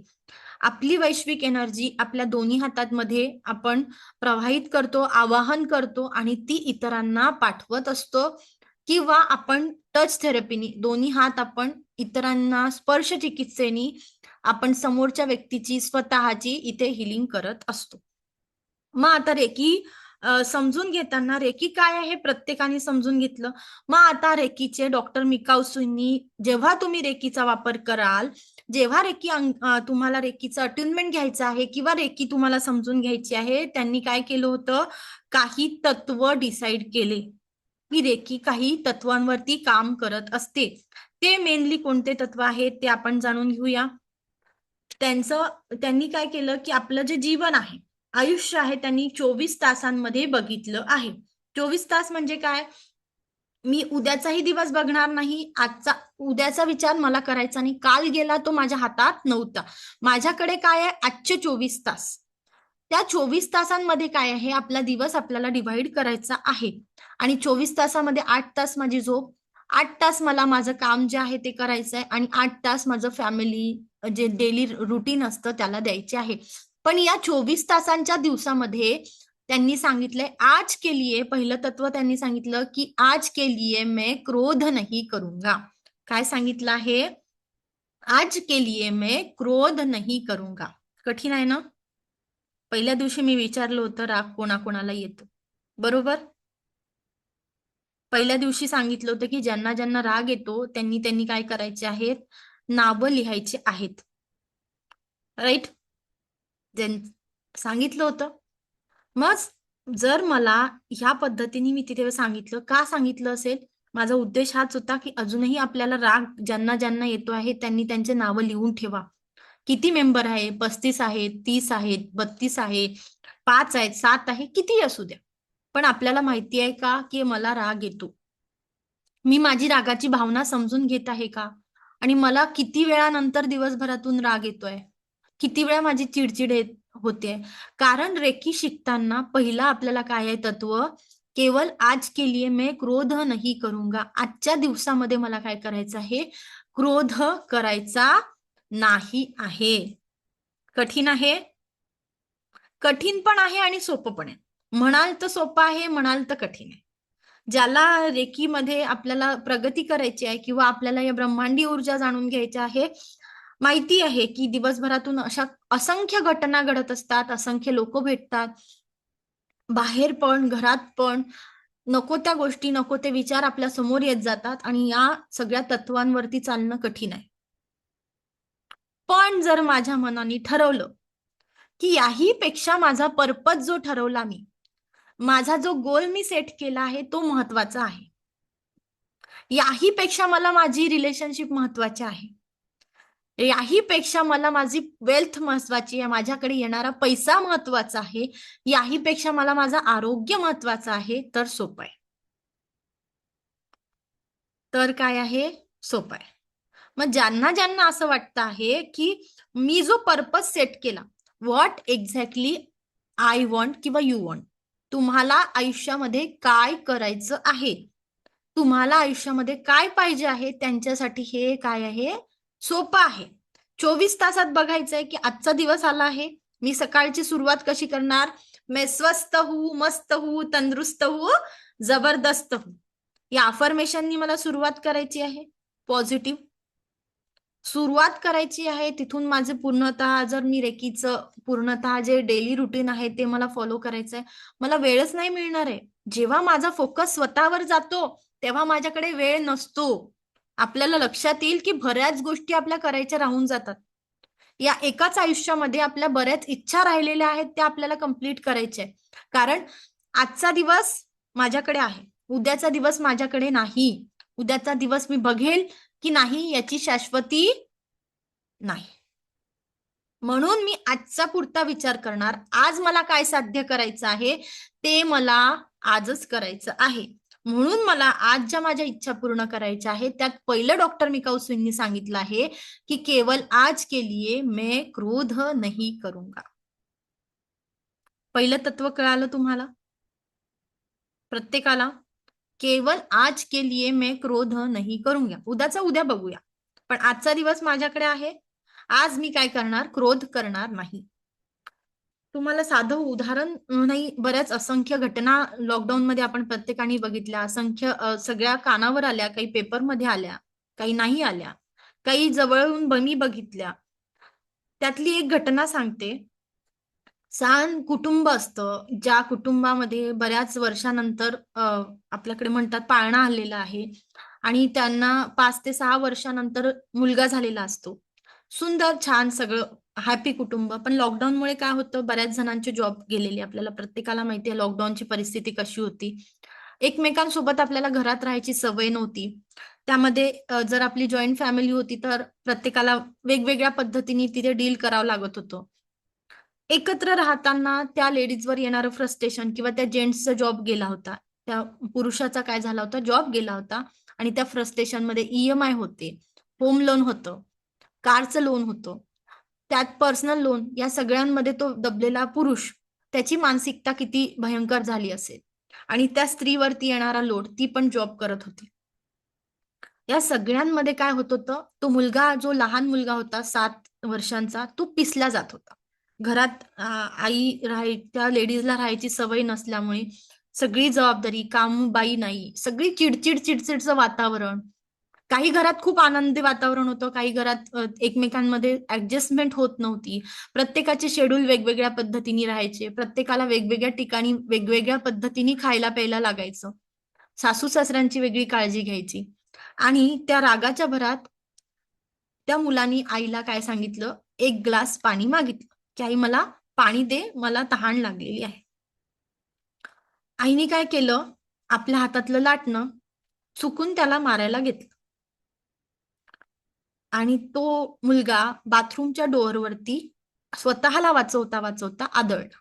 आपली वैश्विक एनर्जी आपल्या दोन्ही हातांमध्ये आपण प्रवाहित करतो, आवाहन करतो आणि ती इतरांना पाठवत असतो. किंवा आपण टच थेरपीनी दोन्ही हात आपण इतरांना स्पर्श चिकित्सेनी आपण समोरच्या व्यक्तीची स्वतःची इथे हिलिंग करत असतो. मग आता रेकी समजून घेताना रेकी काय आहे प्रत्येकाने समजून घेतलं. मग आता रेकीचे डॉक्टर मिकाउसूंनी जेव्हा तुम्ही रेकीचा वापर कराल, जेव्हा तुम्हाला रेकीचं अटेनमेंट घ्यायचं आहे किंवा रेकी तुम्हाला समजून घ्यायची आहे, त्यांनी काय केलं होतं? काही तत्व डिसाईड केले की रेकी काही तत्वांवरती काम करत असते. ते मेनली कोणते तत्व आहेत ते आपण जाणून घेऊया. त्यांनी काय केलं की आपलं जे जीवन आहे, आयुष्य आहे, त्यांनी 24 तासांमध्ये बघितलं आहे. 24 तास म्हणजे काय? मी उद्याचाही दिवस बघणार नाही, उद्याचा विचार मला करायचा नाही, काल गेला तो माझ्या हातात नव्हता. माझ्याकडे काय आहे? आजचे 24 तास. त्या 24 तासांमध्ये काय आहे? आपला दिवस आपल्याला डिव्हाइड करायचा आहे आणि 24 तासामध्ये 8 तास माझी झोप, 8 तास मला माझं काम जे आहे ते करायचं आहे आणि 8 तास माझं फॅमिली जे डेली रुटीन असतं त्याला द्यायचे आहे. पण या 24 तासांच्या दिवसामध्ये त्यांनी सांगितलंय आज के लिए, पहिलं तत्व त्यांनी सांगितलं की आज के लिए मैं क्रोध नहीं करूंगा. काय सांगितलं आहे? आज के लिए मैं क्रोध नहीं करूंगा. कठीण आहे ना? पहिल्या दिवशी मी विचारलं होतं राग कोणाकोणाला येतो, बरोबर? पहिल्या दिवशी सांगितलं होतं की ज्यांना ज्यांना राग येतो त्यांनी काय करायचे आहेत? नावं लिहायचे आहेत. राईट? सांगितलं होतं. मग जर मला ह्या पद्धतीने मी तिथे सांगितलं, का सांगितलं असेल? माझा उद्देश हाच होता की अजूनही आपल्याला राग ज्यांना ज्यांना येतो आहे त्यांनी त्यांचे नावं लिहून ठेवा. किती मेंबर आहे, 35 आहेत, 30 आहेत, 32 आहे, 5 आहेत, 7 आहे, किती असू द्या. पण आपल्याला माहिती आहे का की मला राग येतो. मी माझी रागाची भावना समजून घेत आहे का? आणि मला किती वेळानंतर दिवसभरातून राग येतोय? किती वेळा माझी चिडचिड होते? कारण रेकी शिकताना पहिला आपल्याला काय आहे तत्व? केवळ आज के लिए मैं क्रोध नहीं करूंगा. आजच्या दिवसामध्ये मला काय करायचं आहे? क्रोध करायचा नाही आहे. कठीण आहे? कठीण पण आहे आणि सोपं पण आहे. म्हणाल तर सोपं आहे, म्हणाल तर कठीण आहे. ज्याला रेकीमध्ये आपल्याला प्रगती करायची आहे किंवा आपल्याला या ब्रह्मांडी ऊर्जा जाणून घ्यायच्या आहे, माहिती आहे की दिवसभरातून अशा असंख्य घटना घडत असतात, असंख्य लोक भेटतात, बाहेर पण घरात पण नको त्या गोष्टी, नको ते विचार आपल्या समोर येत जातात आणि या सगळ्या तत्वांवरती चालणं कठीण आहे. पण जर माझ्या मनाने ठरवलं की याही पेक्षा माझा पर्पज जो ठरवला मी, माझा जो गोल मी सेट केला आहे तो महत्वाचा आहे, याही पेक्षा मला माझी रिलेशनशिप महत्वाची आहे, याही पेक्षा मला माझी वेल्थ महत्वाची आहे, माझ्याकडे येणारा पैसा महत्वाचा आहे, याही पेक्षा मला माझं आरोग्य महत्वाचं आहे, तर सोपं आहे. तर काय आहे? सोपं आहे. मग ज्यांना ज्यांना असं वाटतं आहे की मी जो पर्पज सेट केला, व्हॉट एक्झॅक्टली आय वॉन्ट किंवा यू वॉन्ट, तुम्हाला आयुष्यामध्ये काय करायचं आहे, तुम्हाला आयुष्यामध्ये काय पाहिजे आहे, त्यांच्यासाठी हे काय आहे? सोपं आहे. 24 तासात बघायचंय की आजचा दिवस आला आहे, मी सकाळची सुरुवात कशी करणार? मैं स्वस्थ हूं, मस्त हूं, तंदुरुस्त हूं, जबरदस्त हूं, या अफर्मेशननी मला सुरुवात करायची आहे. पॉझिटिव्ह सुरुवात करायची आहे. तिथून माझे पूर्णतः जर मी रेकीचं पूर्णतः जे डेली रुटीन आहे ते मला फॉलो करायचंय, मला वेळच नाही मिळणार आहे. जेव्हा माझा फोकस स्वतःवर जातो तेव्हा माझ्याकडे वेळ नसतो. आपल्याला लक्षात येईल की बऱ्याच गोष्टी आपल्या करायच्या राहून जातात. या एकाच आयुष्यामध्ये आपल्या बऱ्याच इच्छा राहिलेल्या आहेत त्या आपल्याला कंप्लीट करायच्या आहेत. कारण आजचा दिवस माझ्याकडे आहे, उद्याचा दिवस माझ्याकडे नाही. उद्याचा दिवस मी बघेल की नाही याची शाश्वती नाही. म्हणून मी आजचा पुरता विचार करणार. आज मला काय साध्य करायचं आहे ते मला आजच करायचं आहे. म्हणून मला आज ज्या माझ्या इच्छा पूर्ण करायच्या आहेत त्यात पहिलं डॉक्टर मिकाऊ सिंगनी सांगितलं आहे की केवल आज के लिए मैं क्रोध नहीं करूंगा. पहिलं तत्व कळालं तुम्हाला प्रत्येकाला? केवल आज के लिए मैं क्रोध नहीं करूंगा. उद्याचा उद्या बघूया, पण आजचा दिवस माझ्याकडे आहे. आज मी काय करणार? क्रोध करणार नाही. तुम्हाला साधं उदाहरण नाही, बऱ्याच असंख्य घटना लॉकडाऊन मध्ये आपण प्रत्येकाने बघितल्या, असंख्य सगळ्या कानावर आल्या, काही पेपरमध्ये आल्या, काही नाही आल्या, काही जवळून मी बघितल्या. त्यातली एक घटना सांगते. छान कुटुंब असतं, ज्या कुटुंबामध्ये बऱ्याच वर्षानंतर आपल्याकडे म्हणतात पाळणा आलेला आहे आणि त्यांना 5 ते 6 वर्षानंतर मुलगा झालेला असतो. सुंदर छान सगळं हॅपी कुटुंब. पण लॉकडाऊनमुळे काय होतं, बऱ्याच जणांचे जॉब गेलेले. आपल्याला प्रत्येकाला माहिती आहे लॉकडाऊनची परिस्थिती कशी होती. एकमेकांसोबत आपल्याला घरात राहायची सवय नव्हती. त्यामध्ये जर आपली जॉईंट फॅमिली होती तर प्रत्येकाला वेगवेगळ्या पद्धतीने तिथे डील करावं लागत होतं. एकत्र राहताना त्या लेडीजवर येणारं फ्रस्ट्रेशन किंवा त्या जेंट्सचा जॉब गेला होता. त्या पुरुषाचा काय झाला होता, जॉब गेला होता आणि त्या फ्रस्ट्रेशनमध्ये ईएमआय होते, होम लोन होतं, कारचं लोन होतं, त्यात पर्सनल लोन, या सगळ्यांमध्ये तो दबलेला पुरुष, त्याची मानसिकता किती भयंकर झाली असेल आणि त्या स्त्रीवरती येणारा लोड, ती पण जॉब करत होती. या सगळ्यांमध्ये काय होत होतं, तो मुलगा जो लहान मुलगा होता 7 वर्षांचा, तो पिसला जात होता. घरात आई त्या लेडीजला राहायची सवय नसल्यामुळे सगळी जबाबदारी, कामबाई नाही, सगळी चिडचिड चिडचिडचं वातावरण. काही घरात खूप आनंदी वातावरण होतं, काही घरात एकमेकांमध्ये ऍडजस्टमेंट होत नव्हती. प्रत्येकाचे शेड्यूल वेगवेगळ्या पद्धतीने राहायचे, प्रत्येकाला वेगवेगळ्या ठिकाणी वेगवेगळ्या पद्धतीने खायला प्यायला लागायचं. सासू सासऱ्यांची वेगळी काळजी घ्यायची आणि त्या रागाच्या भरात त्या मुलानी आईला काय सांगितलं, एक ग्लास पाणी मागितलं की आई मला पाणी दे, मला तहान लागलेली आहे. आईने काय केलं, आपल्या हातातलं लाटणं चुकून त्याला मारायला घेतलं. आणि तो मुलगा बाथरूमच्या डोअरवरती स्वतःला वाचवता वाचवता आदळला.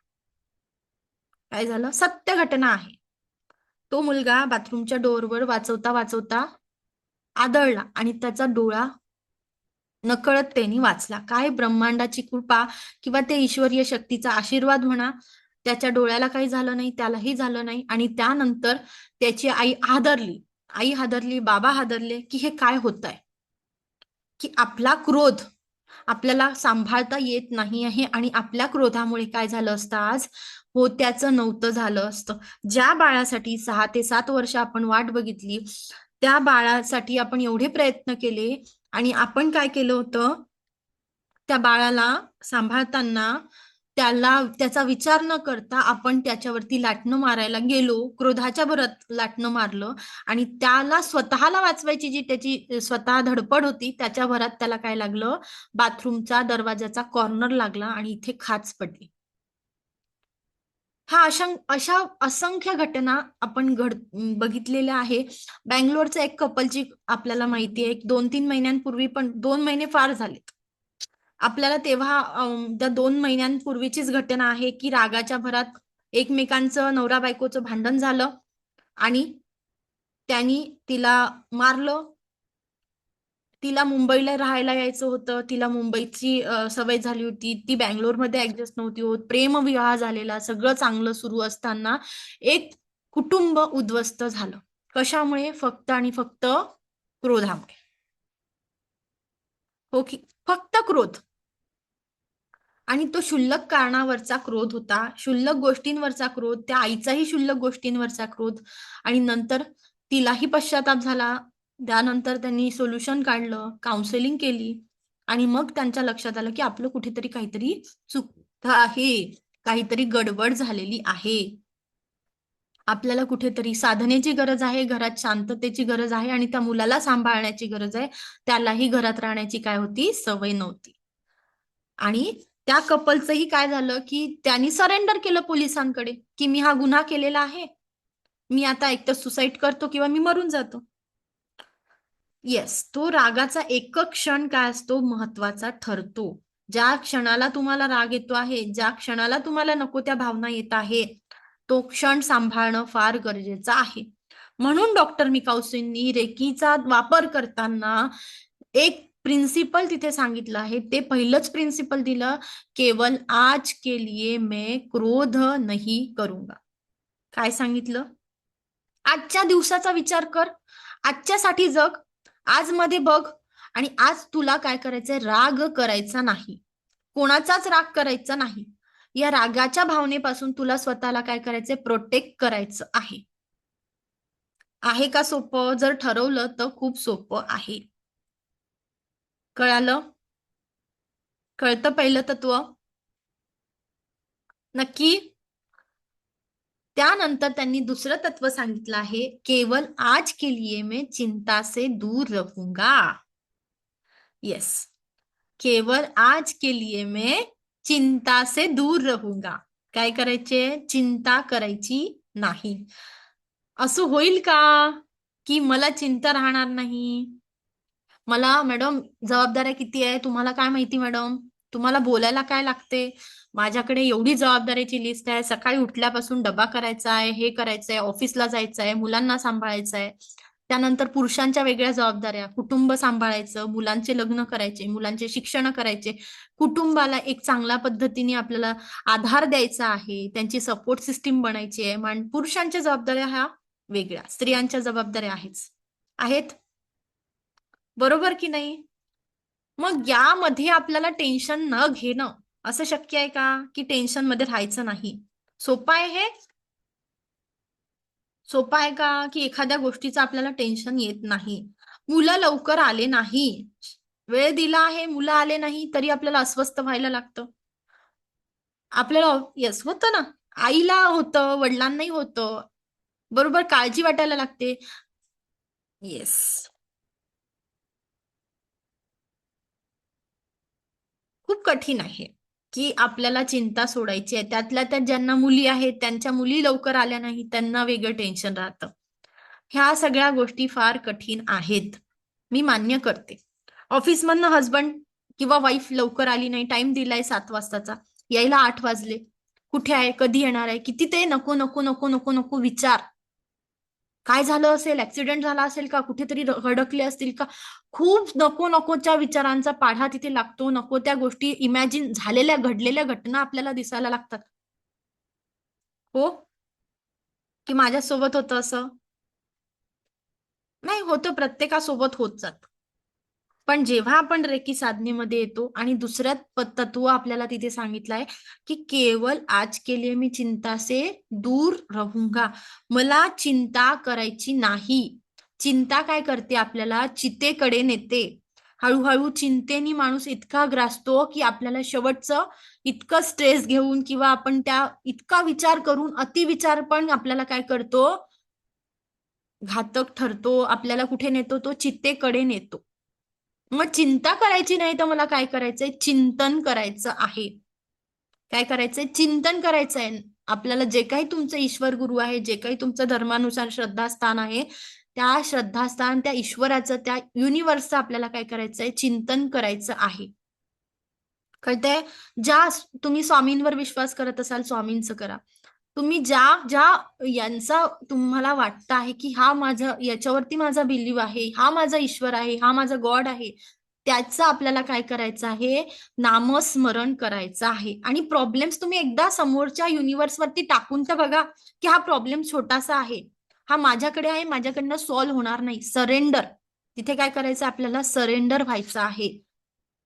काय झालं? सत्य घटना आहे. तो मुलगा बाथरूमच्या डोअरवर वाचवता वाचवता आदळला आणि त्याचा डोळा नकळत त्यांनी वाचला. काय ब्रह्मांडाची कृपा किंवा ते ईश्वरीय शक्तीचा आशीर्वाद म्हणा. त्याच्या डोळ्याला काही झालं नाही, त्यालाही झालं नाही. आणि त्यानंतर त्याची आई हादरली. आई हादरली, बाबा हादरले, की हे काय होत आहे? की आपला क्रोध आपल्याला सांभाळता येत नाही आहे आणि आपल्या क्रोधामुळे काय झालं असतं आज? होत्याचं नव्हतं झालं असतं. ज्या बाळासाठी 6 ते 7 वर्ष आपण वाट बघितली, त्या बाळासाठी आपण एवढे प्रयत्न केले आणि आपण काय केलं होतं? त्या बाळाला सांभाळताना त्याचा विचार न करता आपण त्याच्यावरती लाटणं मारायला गेलो, क्रोधाच्या भरात लाटणं मारलं आणि त्याला स्वतःला वाचवायची जी त्याची स्वतः धडपड होती, त्याच्या भरात त्याला काय लागलं? बाथरूमचा दरवाजाचा कॉर्नर लागला आणि इथे खाच पडली. अशा असंख्य घटना आपण बघितलेल्या आहे. बंगलोरचं एक कपलची आपल्याला माहिती आहे. 2-3 महिन्यांपूर्वी, पण 2 महिने फार झालेत. आपल्याला तेव्हा त्या 2 महिन्यांपूर्वीचीच घटना आहे की रागाच्या भरात एकमेकांचं नवरा बायकोचं भांडण झालं आणि त्यांनी तिला मारलं. तिला मुंबईला राहायला यायचं होतं. तिला मुंबईची सवय झाली होती. ती बंगलोरमध्ये ऍडजस्ट नव्हती होत. प्रेमविवाह झालेला, सगळं चांगलं सुरू असताना एक कुटुंब उद्ध्वस्त झालं. कशामुळे? फक्त आणि फक्त क्रोधामुळे. हो की? फक्त क्रोध. आणि तो क्षुल्लक कारणावरचा क्रोध होता, क्षुल्लक गोष्टींवरचा क्रोध, त्या आईचाही क्षुल्लक गोष्टींवरचा क्रोध. आणि नंतर तिलाही पश्चाताप झाला. त्यानंतर त्यांनी सोल्युशन काढलं, काउन्सिलिंग केली आणि मग त्यांच्या लक्षात आलं की आपलं कुठेतरी काहीतरी चुकतं आहे, काहीतरी गडबड झालेली आहे. आपल्याला कुठेतरी साधनेची गरज आहे, घरात शांततेची गरज आहे आणि त्या मुलाला सांभाळण्याची गरज आहे. त्यालाही घरात राहण्याची काय होती? सवय नव्हती. आणि त्या कपलचंही काय झालं की त्यांनी सरेंडर केलं पोलिसांकडे की मी हा गुन्हा केलेला आहे, मी आता एकतर सुसाईड करतो किंवा मी मरून जातो. येस, तो रागाचा एक क्षण काय असतो? महत्वाचा ठरतो. ज्या क्षणाला तुम्हाला राग येतो आहे, ज्या क्षणाला तुम्हाला नको त्या भावना येत आहे, तो क्षण सांभाळणं फार गरजेचं आहे. म्हणून डॉक्टर मिकाउसींनी रेकीचा वापर करताना एक प्रिन्सिपल तिथे सांगितलं आहे. ते पहिलंच प्रिन्सिपल दिलं, केवल आज के लिए मैं क्रोध नहीं करूंगा. काय सांगितलं? आजच्या दिवसाचा विचार कर, आजच्यासाठी जग, आज मध्ये बघ आणि आज तुला काय करायचंय? राग करायचा नाही, कोणाचाच राग करायचा नाही. या रागाच्या भावनेपासून तुला स्वतःला काय करायचंय? प्रोटेक्ट करायचं आहे. आहे का सोपं? जर ठरवलं तर खूप सोपं आहे. कळालं? कळतं पहिलं तत्व? नक्की? त्यानंतर त्यांनी दुसरं तत्व सांगितलं आहे, केवल आज के लिए मैं चिंता से दूर रहूंगा. येस, केवल आज के लिए मैं चिंता से दूर रहूंगा. काय करायचे? चिंता करायची नाही. असं होईल का की मला चिंता राहणार नाही? मला मॅडम जबाबदाऱ्या किती आहे तुम्हाला काय माहिती मॅडम? तुम्हाला बोलायला काय लागते? माझ्याकडे एवढी जबाबदारीची लिस्ट आहे. सकाळी उठल्यापासून डबा करायचा आहे, हे करायचं आहे, ऑफिसला जायचं आहे, मुलांना सांभाळायचं आहे. त्यानंतर पुरुषांच्या वेगळ्या जबाबदाऱ्या, कुटुंब सांभाळायचं, मुलांचे लग्न करायचे, मुलांचे शिक्षण करायचे, कुटुंबाला एक चांगल्या पद्धतीने आपल्याला आधार द्यायचा आहे, त्यांची सपोर्ट सिस्टीम बनायची आहे. पुरुषांच्या जबाबदाऱ्या ह्या वेगळ्या, स्त्रियांच्या जबाबदाऱ्या आहेत. बरोबर की नाही? मग यामध्ये आपल्याला टेन्शन न घेणं असं शक्य आहे का की टेन्शन मध्ये राहायचं नाही? सोपं आहे हे? सोपं आहे का की एखाद्या गोष्टीचं आपल्याला टेन्शन येत नाही? मुलं लवकर आले नाही, वेळ दिला आहे, मुलं आले नाही तरी आपल्याला अस्वस्थ व्हायला लागतं. आपल्याला येस होतं ना, आईला होतं, वडिलांनाही होतं. बरोबर, काळजी वाटायला लागते. येस, खूप कठीण आहे की आपल्याला चिंता सोडायची आहे. त्यातल्या त्यात ज्यांना मुली आहेत, त्यांच्या मुली लवकर आल्या नाही, त्यांना वेगळं टेन्शन राहतं. ह्या सगळ्या गोष्टी फार कठीण आहेत, मी मान्य करते. ऑफिसमधनं हस्बंड किंवा वाईफ लवकर आली नाही, टाइम दिलाय 7 वाजताचा, यायला 8 वाजले, कुठे आहे, कधी येणार आहे, किती ते नको नको नको नको नको विचार. काय झालं असेल, ऍक्सिडेंट झाला असेल का, कुठेतरी हडकले असतील का, खूप नको नकोच्या विचारांचा पाढा तिथे लागतो. नको त्या गोष्टी इमॅजिन झालेल्या घडलेल्या घटना आपल्याला दिसायला लागतात. हो, की माझ्यासोबत होतं असं नाही होतं, प्रत्येकासोबत होत जात. पण जेव्हा आपण रेकी साधनेमध्ये येतो आणि दुसऱ्यात तत्व आपल्याला तिथे सांगितलं आहे की केवळ आज के लिए मी चिंता से दूर रहूंगा, मला चिंता करायची नाही. चिंता काय करते, आपल्याला चितेकडे नेते. हळूहळू चिंतेनी माणूस इतका ग्रासतो की आपल्याला शेवटचं इतकं स्ट्रेस घेऊन किंवा आपण त्या इतका विचार करून अतिविचार पण आपल्याला काय करतो, घातक ठरतो. आपल्याला कुठे नेतो, तो चितेकडे नेतो. मग चिंता करायची नाही तर मला काय करायचंय, चिंतन करायचं आहे. काय करायचंय, चिंतन करायचंय. आपल्याला जे काही तुमचं ईश्वर गुरु आहे, जे काही तुमचं धर्मानुसार श्रद्धास्थान आहे, त्या श्रद्धास्थान, त्या ईश्वराचं, त्या युनिव्हर्सचं आपल्याला काय करायचंय, चिंतन करायचं आहे. कळतंय? ज्या तुम्ही स्वामींवर विश्वास करत असाल, स्वामींचं करा. तुम्ही ज्या ज्या यांचा तुम्हाला वाटतं आहे की हा माझा, याच्यावरती माझा बिलीव आहे, हा माझा ईश्वर आहे, हा माझा गॉड आहे, त्याचं आपल्याला काय करायचं आहे, नामस्मरण करायचं आहे. आणि प्रॉब्लेम्स तुम्ही एकदा समोरच्या युनिव्हर्सवरती टाकून तर बघा की हा प्रॉब्लेम छोटासा आहे, हा माझ्याकडे आहे, माझ्याकडनं सॉल्व्ह होणार नाही. सरेंडर, तिथे काय करायचं, आपल्याला सरेंडर व्हायचं आहे.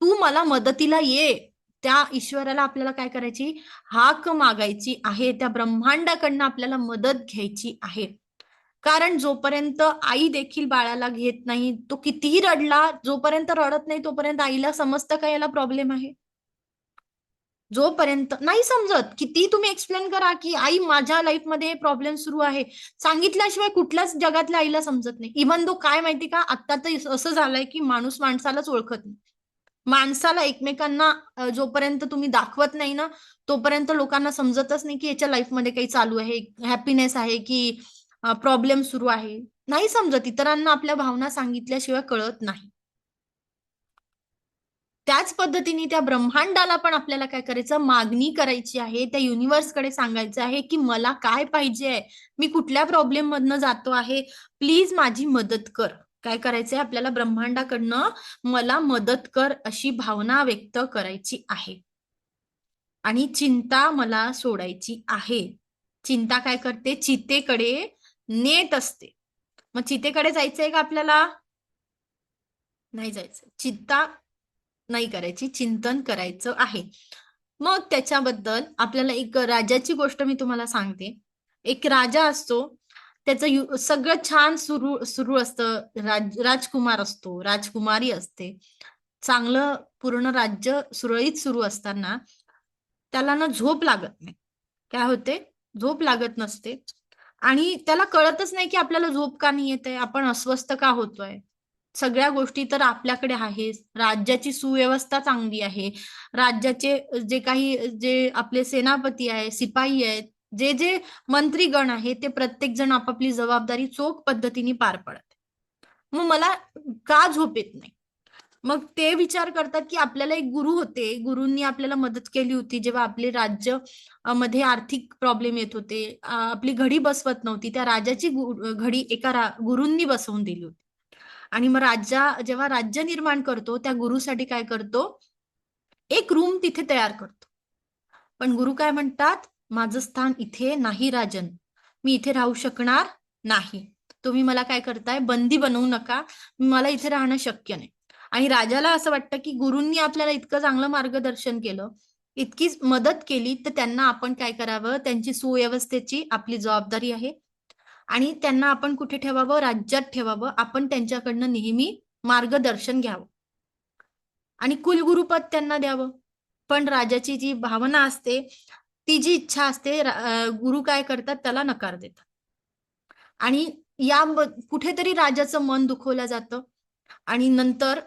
तू मला मदतीला ये, त्या ईश्वराला आपल्याला काय करायची, हाक मागायची आहे. त्या ब्रह्मांडाकडनं आपल्याला मदत घ्यायची आहे. कारण जोपर्यंत आई देखील बाळाला घेत नाही, तो कितीही रडला, जोपर्यंत रडत नाही तोपर्यंत आईला समजतं का याला प्रॉब्लेम आहे. जोपर्यंत नाही समजत, किती तुम्ही एक्सप्लेन करा की आई माझ्या लाईफमध्ये प्रॉब्लेम सुरू आहे, सांगितल्याशिवाय कुठल्याच जगातल्या आईला समजत नाही. इव्हन तो काय माहिती का, आता तर असं झालंय की माणूस माणसालाच ओळखत नाही. माणसाला एकमेकांना जोपर्यंत तुम्ही दाखवत नाही ना, तोपर्यंत लोकांना समजतच नाही की याच्या लाईफमध्ये काही चालू आहे, हॅपीनेस आहे की प्रॉब्लेम सुरू आहे. नाही समजत, इतरांना आपल्या भावना सांगितल्याशिवाय कळत नाही. त्याच पद्धतीने त्या ब्रह्मांडाला पण आपल्याला काय करायचं, मागणी करायची आहे. त्या युनिव्हर्सकडे सांगायचं आहे की मला काय पाहिजे, मी कुठल्या प्रॉब्लेम मधनं जातो आहे, प्लीज माझी मदत कर. काय करायचंय आपल्याला, ब्रह्मांडाकडनं मला मदत कर अशी भावना व्यक्त करायची आहे. आणि चिंता मला सोडायची आहे. चिंता काय करते, चितेकडे नेत असते. मग चितेकडे जायचंय का आपल्याला, नाही जायचं. चिंता नाही करायची, चिंतन करायचं आहे. मग त्याच्याबद्दल आपल्याला एक राजाची गोष्ट मी तुम्हाला सांगते. एक राजा असतो, त्याचं सगळं छान सुरू सुरू असतं, राजकुमार असतो, राजकुमारी असते, चांगलं पूर्ण राज्य सुरळीत सुरू असताना त्याला ना झोप लागत नाही. काय होते, झोप लागत नसते आणि त्याला कळतच नाही की आपल्याला झोप का नाही येते, आपण अस्वस्थ का होतोय. सगळ्या गोष्टी तर आपल्याकडे आहे, राज्याची सुव्यवस्था चांगली आहे, राज्याचे जे काही जे आपले सेनापती आहे, शिपाई आहेत, जे जे मंत्रीगण आहे, ते प्रत्येक जण आपापली जबाबदारी चोख पद्धतीने पार पडत. मग मला का झोप येत नाही, मग ते विचार करतात की आपल्याला एक गुरु होते, गुरूंनी आपल्याला मदत केली होती जेव्हा आपले राज्य मध्ये आर्थिक प्रॉब्लेम येत होते, आपली घडी बसवत नव्हती, त्या राजाची घडी एका गुरूंनी बसवून दिली होती. आणि मग राजा जेव्हा राज्य निर्माण करतो, त्या गुरुसाठी काय करतो, एक रूम तिथे तयार करतो. पण गुरु काय म्हणतात, माझं स्थान इथे नाही राजन, मी इथे राहू शकणार नाही, तुम्ही मला काय करताय, बंदी बनवू नका, मला इथे राहणं शक्य नाही. आणि राजाला असं वाटतं की गुरूंनी आपल्याला इतकं चांगलं मार्गदर्शन केलं, इतकी मदत केली, तर त्यांना आपण काय करावं, त्यांची सुव्यवस्थेची आपली जबाबदारी आहे. आणि त्यांना आपण कुठे ठेवावं, राज्यात ठेवावं, आपण त्यांच्याकडनं नेहमी मार्गदर्शन घ्यावं आणि कुलगुरुपद त्यांना द्यावं. पण राजाची जी भावना असते, ती जी इच्छा असते, गुरु काय करतात, त्याला नकार देतात. आणि या कुठेतरी राजाचं मन दुखवलं जातं आणि नंतर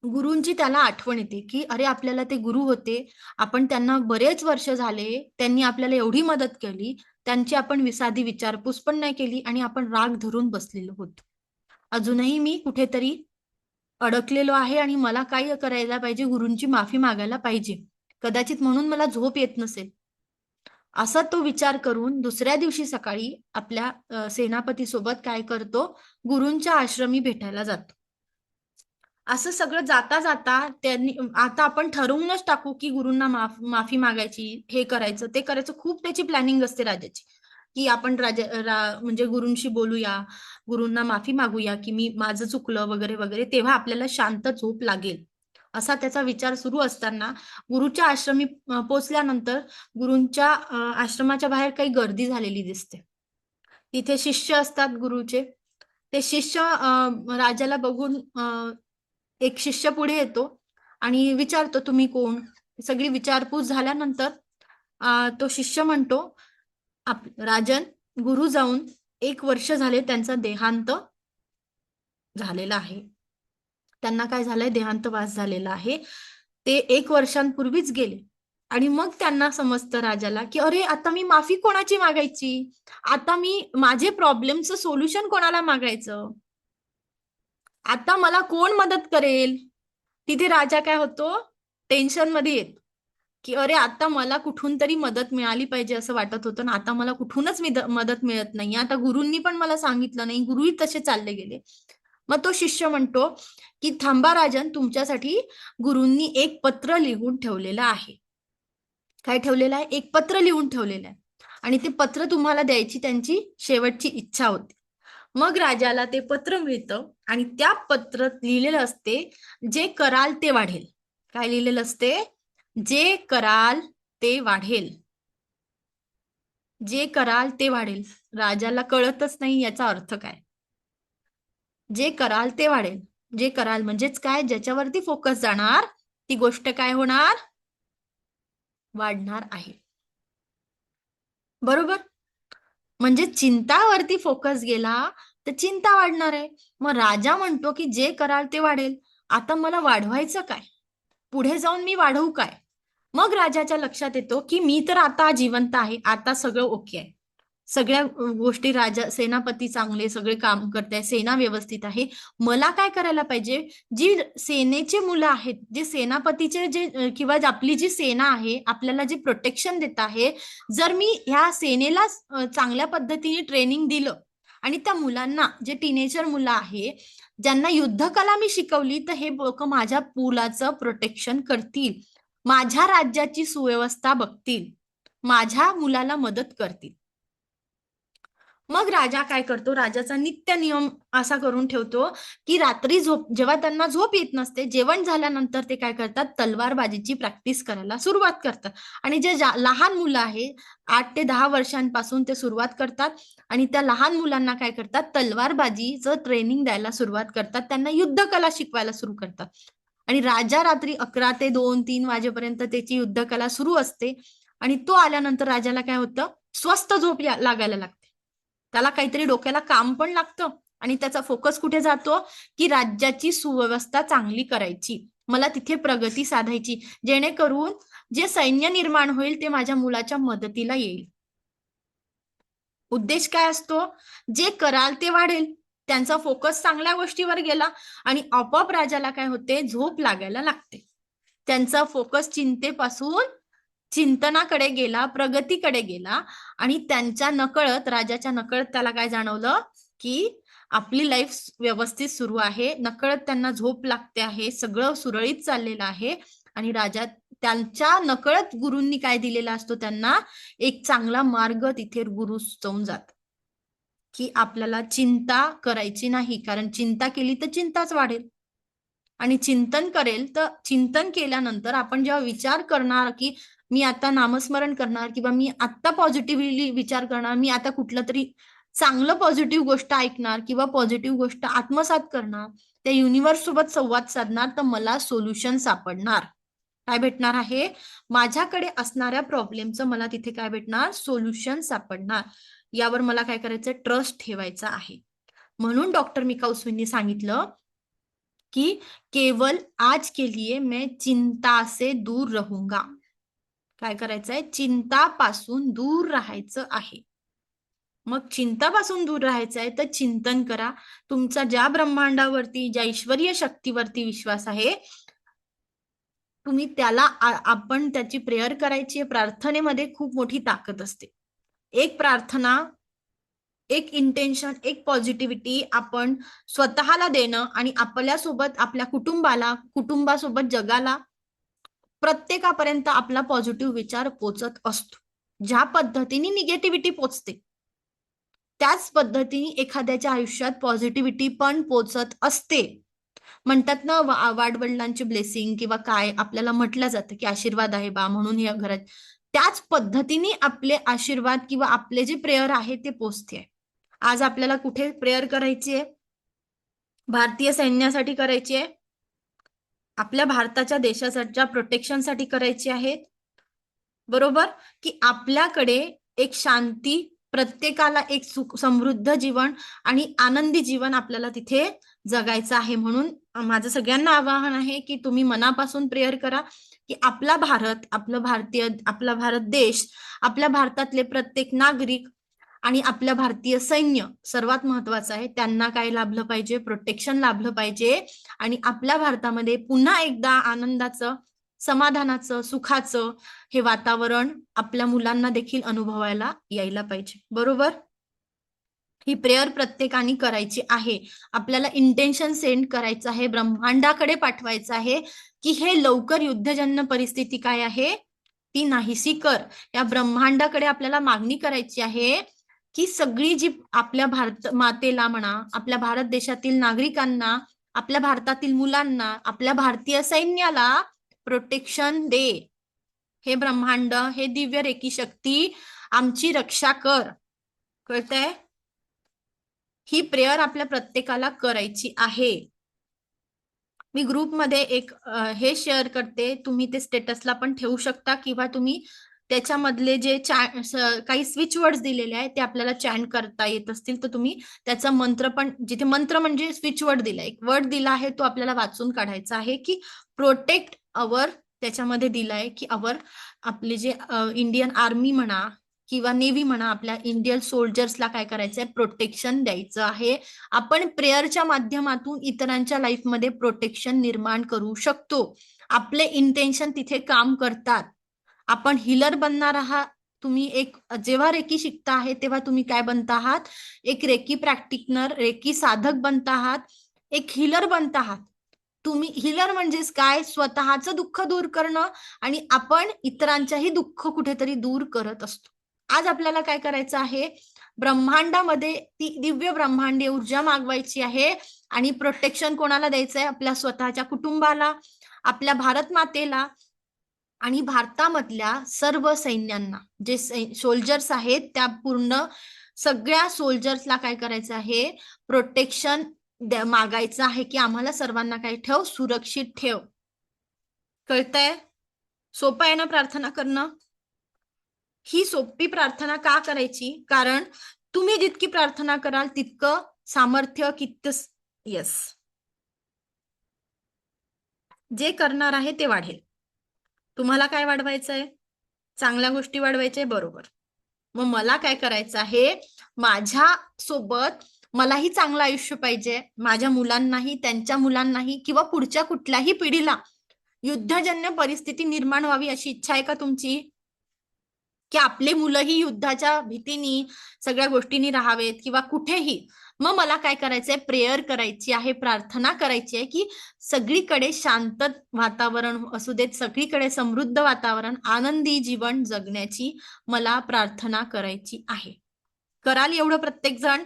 गुरूंची त्याला आठवण येते की अरे आपल्याला ते गुरु होते, आपण त्यांना बरेच वर्ष झाले, त्यांनी आपल्याला एवढी मदत केली, त्यांची आपण साधी विचारपूस पण नाही केली आणि आपण राग धरून बसलेलो होतो. अजूनही मी कुठेतरी अडकलेलो आहे आणि मला काय करायला पाहिजे, गुरूंची माफी मागायला पाहिजे. कदाचित म्हणून मला झोप येत नसेल. असा तो विचार करून दुसऱ्या दिवशी सकाळी आपल्या सेनापतीसोबत काय करतो, गुरूंच्या आश्रमी भेटायला जातो. असं सगळं जाता जाता त्यांनी आता आपण ठरवूनच टाकू की गुरूंना माफी मागायची, हे करायचं ते करायचं, खूप त्याची प्लॅनिंग असते राजाची, की आपण म्हणजे गुरूंशी बोलूया, गुरूंना माफी मागूया की मी माझं चुकलं वगैरे वगैरे, तेव्हा आपल्याला शांत झोप लागेल असा त्याचा विचार सुरू असताना गुरुच्या आश्रमी पोचल्यानंतर गुरूंच्या आश्रमाच्या बाहेर काही गर्दी झालेली दिसते. तिथे शिष्य असतात गुरुचे. ते शिष्य राजाला बघून एक शिष्य पुढे येतो आणि विचारतो तुम्ही कोण. सगळी विचारपूस झाल्यानंतर तो शिष्य म्हणतो, राजन, गुरु जाऊन 1 वर्ष झाले, त्यांचा देहांत झालेला आहे. त्यांना काय झालंय, देहांतवास झालेला आहे. ते 1 वर्षांपूर्वीच गेले. आणि मग त्यांना समजतं राजाला की अरे आता मी माफी कोणाची मागायची, आता मी माझे प्रॉब्लेमचं सोल्युशन कोणाला मागायचं, आता मला कोण मदत करेल. तिथे राजा काय होतो, टेन्शन मध्ये येतो की अरे आता मला कुठून तरी मदत मिळाली पाहिजे असं वाटत होतं ना, आता मला कुठूनच मदत मिळत नाही. आता गुरूंनी पण मला सांगितलं नाही, गुरुही तसे चालले गेले. मग तो शिष्य म्हणतो की थांबा राजन, तुमच्यासाठी गुरूंनी एक पत्र लिहून ठेवलेलं आहे. काय ठेवलेलं आहे, एक पत्र लिहून ठेवलेलं आहे आणि ते पत्र तुम्हाला द्यायची त्यांची शेवटची इच्छा होती. मग राजाला ते पत्र मिळतं आणि त्या पत्रात लिहिलेलं असते, जे कराल ते वाढेल. काय लिहिलेलं असते, जे कराल ते वाढेल. जे कराल ते वाढेल. राजाला कळतच नाही याचा अर्थ काय. जे कराल ते वाढेल. जे कराल म्हणजेच काय, ज्याच्यावरती फोकस जाणार ती गोष्ट काय होणार, वाढणार आहे. बरोबर. म्हणजे चिंतावरती फोकस गेला तर चिंता वाढणार आहे. मग राजा म्हणतो की जे कराल ते वाढेल. आता मला वाढवायचं काय, पुढे जाऊन मी वाढवू काय. मग राजाच्या लक्षात येतो की मी तर आता जिवंत आहे, आता सगळं ओके आहे, सगळ्या गोष्टी, राजा सेनापती चांगले, सगळे काम करताय, सेना व्यवस्थित आहे. मला काय करायला पाहिजे, जी सेनेचे मुलं आहेत, जे सेनापतीचे जे किंवा आपली जी सेना आहे आपल्याला जे प्रोटेक्शन देत आहे, जर मी ह्या सेनेला चांगल्या पद्धतीने ट्रेनिंग दिलं आणि त्या मुलांना, जे टीनेजर मुलं आहे ज्यांना युद्धकला मी शिकवली, तर हे लोक माझ्या मुलाचं प्रोटेक्शन करतील, माझ्या राज्याची सुव्यवस्था बघतील, माझ्या मुलाला मदत करतील. मग राजा काय करतो, राजाचा नित्य नियम असा करून ठेवतो की रात्री जेव्हा त्यांना झोप येत नसते, जेवण झाल्यानंतर ते काय करतात, तलवारबाजीची प्रॅक्टिस करायला सुरुवात करतात. आणि जे लहान मुलं आहे 8 ते 10 वर्षांपासून ते सुरुवात करतात आणि त्या लहान मुलांना काय करतात, तलवारबाजीचं ट्रेनिंग द्यायला सुरुवात करतात, त्यांना युद्धकला शिकवायला सुरू करतात. आणि राजा रात्री 11 ते 2-3 वाजेपर्यंत त्याची युद्धकला सुरू असते आणि तो आल्यानंतर राजाला काय होतं, स्वस्त झोप लागायला लागते. त्याला काहीतरी डोक्याला काम पण लागतं आणि त्याचा फोकस कुठे जातो, की राज्याची सुव्यवस्था चांगली करायची, मला तिथे प्रगती साधायची, जेणेकरून जे सैन्य निर्माण होईल ते माझ्या मुलाच्या मदतीला येईल. उद्देश काय असतो, जे कराल ते वाढेल. त्यांचा फोकस चांगल्या गोष्टीवर गेला आणि आपोआप राजाला काय होते, झोप लागायला लागते. त्यांचा फोकस चिंतेपासून चिंतनाकडे गेला, प्रगतीकडे गेला आणि त्यांच्या नकळत, राजाच्या नकळत त्याला काय जाणवलं, की आपली लाईफ व्यवस्थित सुरू आहे, नकळत त्यांना झोप लागते आहे, सगळं सुरळीत चाललेलं आहे. आणि राजा त्यांच्या नकळत गुरूंनी काय दिलेला असतो त्यांना, एक चांगला मार्ग तिथे गुरु सुचवून जात, की आपल्याला चिंता करायची नाही, कारण चिंता केली तर चिंताच वाढेल. आणि चिंतन करेल तर चिंतन केल्यानंतर आपण जेव्हा विचार करणार की मी आता नामस्मरण करणार किंवा मी आता पॉझिटिव्हली विचार करणार, मी आता कुठलं तरी चांगलं पॉझिटिव्ह गोष्ट ऐकणार किंवा पॉझिटिव्ह गोष्ट आत्मसात करणार, त्या युनिव्हर्स सोबत संवाद साधणार, तर मला सोल्युशन सापडणार. काय भेटणार आहे, माझ्याकडे असणाऱ्या प्रॉब्लेमचं मला तिथे काय भेटणार, सोल्युशन सापडणार. यावर मला काय करायचं, ट्रस्ट ठेवायचा आहे. म्हणून डॉक्टर मिका उसवींनी सांगितलं कि केवल आज के लिए मैं चिंता से दूर रहूंगा. काय करायचंय, चिंतापासून दूर राहायचं आहे. मग चिंतापासून दूर राहायचं आहे तर चिंतन करा. तुमचा ज्या ब्रह्मांडावरती, ज्या ईश्वरीय शक्तीवरती विश्वास आहे, तुम्ही त्याला आपण त्याची प्रेयर करायची. प्रार्थनेमध्ये खूप मोठी ताकद असते. एक प्रार्थना, एक इंटेन्शन, एक पॉझिटिव्हिटी आपण स्वतःला देणं आणि आपल्यासोबत आपल्या कुटुंबासोबत जगाला, प्रत्येकापर्यंत आपला पॉझिटिव्ह विचार पोचत असतो. ज्या पद्धतीने निगेटिव्हिटी पोचते त्याच पद्धतीने एखाद्याच्या आयुष्यात पॉझिटिव्हिटी पण पोचत असते. म्हणतात ना, वाडवडिलांची ब्लेसिंग किंवा काय आपल्याला म्हटलं जातं की आशीर्वाद आहे बा म्हणून या घरात, त्याच पद्धतीने आपले आशीर्वाद किंवा आपले जे प्रेयर आहे ते पोचते. आज आपल्याला कुठे प्रेयर करायची आहे? भारतीय सैन्यासाठी करायची आहे, आपल्या भारताच्या देशाच्या प्रोटेक्शनसाठी करायची आहेत. बरोबर की आपल्याकडे एक शांती, प्रत्येकाला एक सुख समृद्ध जीवन आणि आनंदी जीवन आपल्याला तिथे जगायचं आहे. म्हणून माझं सगळ्यांना आवाहन आहे की तुम्ही मनापासून प्रेयर करा की आपला भारत, आपला भारत देश, आपल्या भारतातले प्रत्येक नागरिक आणि आपल्या भारतीय सैन्य सर्वात महत्वाचं आहे, त्यांना काय लाभलं पाहिजे? प्रोटेक्शन लाभलं पाहिजे. आणि आपल्या भारतामध्ये पुन्हा एकदा आनंदाचं, समाधानाचं, सुखाचं हे वातावरण आपल्या मुलांना देखील अनुभवायला यायला पाहिजे. बरोबर? ही प्रेयर प्रत्येकाने करायची आहे. आपल्याला इंटेन्शन सेंड करायचं आहे, ब्रह्मांडाकडे पाठवायचं आहे की हे लवकर युद्धजन्य परिस्थिती काय आहे ती नाहीशी कर. या ब्रह्मांडाकडे आपल्याला मागणी करायची आहे की सगळी जी आपल्या भारत मातेला म्हणा, आपल्या भारत देशातील नागरिकांना, आपल्या भारतातील मुलांना, आपल्या भारतीय सैन्याला प्रोटेक्शन दे. हे ब्रह्मांड, हे दिव्य रेकी शक्ती आमची रक्षा कर. कळतंय? ही प्रेयर आपल्या प्रत्येकाला करायची आहे. मी ग्रुपमध्ये एक हे शेअर करते, तुम्ही ते स्टेटसला पण ठेवू शकता किंवा तुम्ही त्याच्यामधले जे काही स्विच वर्ड्स दिलेले आहेत ते आपल्याला चॅन्ट करता येत असतील तर तुम्ही त्याचा मंत्र पण, जिथे मंत्र म्हणजे स्विच वर्ड दिला, एक वर्ड दिला आहे तो आपल्याला वाचून काढायचा आहे की प्रोटेक्ट अवर, त्याच्यामध्ये दिलाय की आपले जे इंडियन आर्मी म्हणा किंवा नेव्ही म्हणा, आपल्या इंडियन सोल्जर्सला काय करायचंय? प्रोटेक्शन द्यायचं आहे. आपण प्रेयरच्या माध्यमातून इतरांच्या लाईफमध्ये प्रोटेक्शन निर्माण करू शकतो. आपले इंटेन्शन तिथे काम करतात. आपण हिलर बनणार आहात. तुम्ही एक जेव्हा रेकी शिकता आहे तेव्हा तुम्ही काय बनता आहात? एक रेकी प्रॅक्टिशनर, रेकी साधक बनता आहात, एक हिलर बनता आहात. तुम्ही हिलर म्हणजेच काय? स्वतःचं दुःख दूर करणं आणि आपण इतरांच्याही दुःख कुठेतरी दूर करत असतो. आज आपल्याला काय करायचं आहे? ब्रह्मांडामध्ये ती दिव्य ब्रह्मांडीय ऊर्जा मागवायची आहे आणि प्रोटेक्शन कोणाला द्यायचंय? आपल्या स्वतःच्या कुटुंबाला, आपल्या भारत मातेला आणि भारतामधल्या सर्व सैन्यांना, जे सोल्जर्स आहेत त्या पूर्ण सगळ्या सोल्जर्सला काय करायचं आहे? प्रोटेक्शन मागायचं आहे की आम्हाला सर्वांना काय ठेव? सुरक्षित ठेव. कळतंय? सोपं आहे ना प्रार्थना करणं? ही सोपी प्रार्थना का करायची? कारण तुम्ही जितकी प्रार्थना कराल तितकं सामर्थ्य यस, जे करणार आहे ते वाढेल. तुम्हाला काय वाढवायचंय? चांगल्या गोष्टी वाढवायच्या, बरोबर. मग मला काय करायचं आहे? माझ्या सोबत मलाही चांगलं आयुष्य पाहिजे, माझ्या मुलांनाही, त्यांच्या मुलांनाही किंवा पुढच्या कुठल्याही पिढीला युद्धजन्य परिस्थिती निर्माण व्हावी अशी इच्छा आहे का तुमची? की आपले मुलंही युद्धाच्या भीतीने सगळ्या गोष्टींनी राहावेत किंवा कुठेही? मग मला काय करायचंय? प्रेयर करायची आहे, प्रार्थना करायची आहे की सगळीकडे शांत वातावरण असू देत, सगळीकडे समृद्ध वातावरण, आनंदी जीवन जगण्याची मला प्रार्थना करायची आहे. कराल एवढं प्रत्येक जण?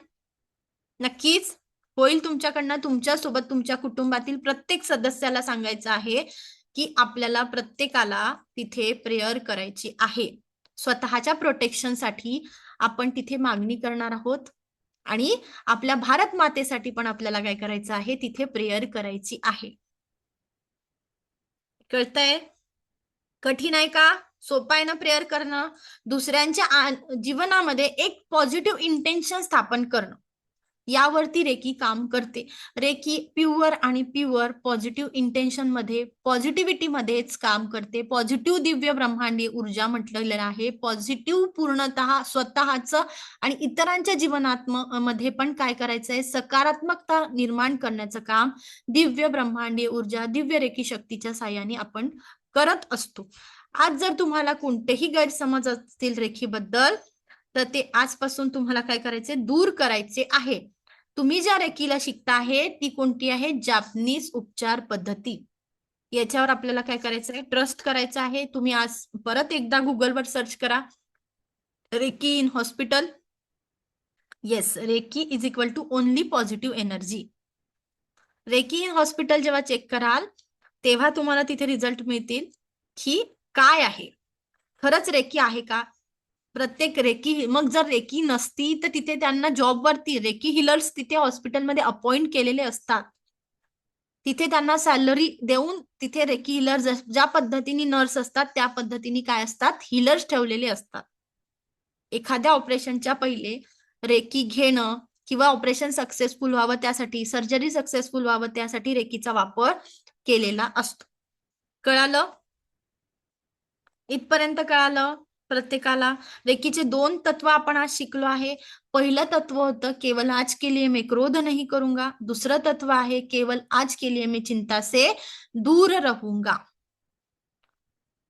नक्कीच होईल तुमच्याकडनं. तुमच्यासोबत तुमच्या कुटुंबातील प्रत्येक सदस्याला सांगायचं आहे की आपल्याला प्रत्येकाला तिथे प्रेयर करायची आहे. स्वतःच्या प्रोटेक्शनसाठी आपण तिथे मागणी करणार आहोत आणि आपल्या भारत मातेसाठी पण आपल्याला काय करायचं आहे? तिथे प्रेयर करायची आहे. कळतंय? कठीण आहे का? सोपं आहे ना प्रेयर करणं? दुसऱ्यांच्या जीवनामध्ये एक पॉझिटिव्ह इंटेन्शन स्थापन करणं. यावरती रेकी काम करते. रेकी प्युअर आणि प्युअर पॉझिटिव्ह इंटेन्शन मध्ये, पॉझिटिव्हिटी मध्येच काम करते. पॉझिटिव्ह दिव्य ब्रह्मांडीय ऊर्जा म्हटलेलं आहे. पॉझिटिव्ह पूर्णतः स्वतःचं आणि इतरांच्या जीवनात मध्ये पण काय करायचं आहे, सकारात्मकता निर्माण करण्याचं काम दिव्य ब्रह्मांडीय ऊर्जा, दिव्य रेकी शक्तीच्या साह्याने आपण करत असतो. आज जर तुम्हाला कोणतेही गैरसमज असतील रेखीबद्दल, तर ते आजपासून तुम्हाला काय करायचे, दूर करायचे आहे. तुम्ही ज्या रेकीला शिकता आहे ती कोणती आहे, जापनीज उपचार पद्धती. याच्यावर आपल्याला काय करायचं आहे, ट्रस्ट करायचं आहे. तुम्ही आज परत एकदा गुगलवर सर्च करा, reiki in hospital. Yes, reiki is equal to only positive energy. Reiki in hospital जेव्हा चेक कराल तेव्हा तुम्हाला तिथे रिझल्ट मिळतील की काय आहे, खरंच रेकी आहे का. प्रत्येक रेकी, मग जर रेकी नसती तर तिथे त्यांना जॉबवरती रेकी हिलर्स तिथे हॉस्पिटलमध्ये अपॉइंट केलेले असतात. तिथे त्यांना सॅलरी देऊन तिथे रेकी हिलर ज्या पद्धतीने नर्स असतात त्या पद्धतीने काय असतात, हिलर्स ठेवलेले असतात. एखाद्या ऑपरेशनच्या पहिले रेकी घेणं किंवा ऑपरेशन सक्सेसफुल व्हावं त्यासाठी, सर्जरी सक्सेसफुल व्हावं त्यासाठी रेकीचा वापर केलेला असतो. कळालं? इथपर्यंत कळालं प्रत्येकाला? रेकीचे 2 तत्व आपण आज शिकलो आहे. पहिलं तत्व होतं केवल आज के लिए मैं क्रोध नहीं करूंगा. दुसरं तत्व आहे केवल आज के लिए मैं चिंता से दूर रहूंगा.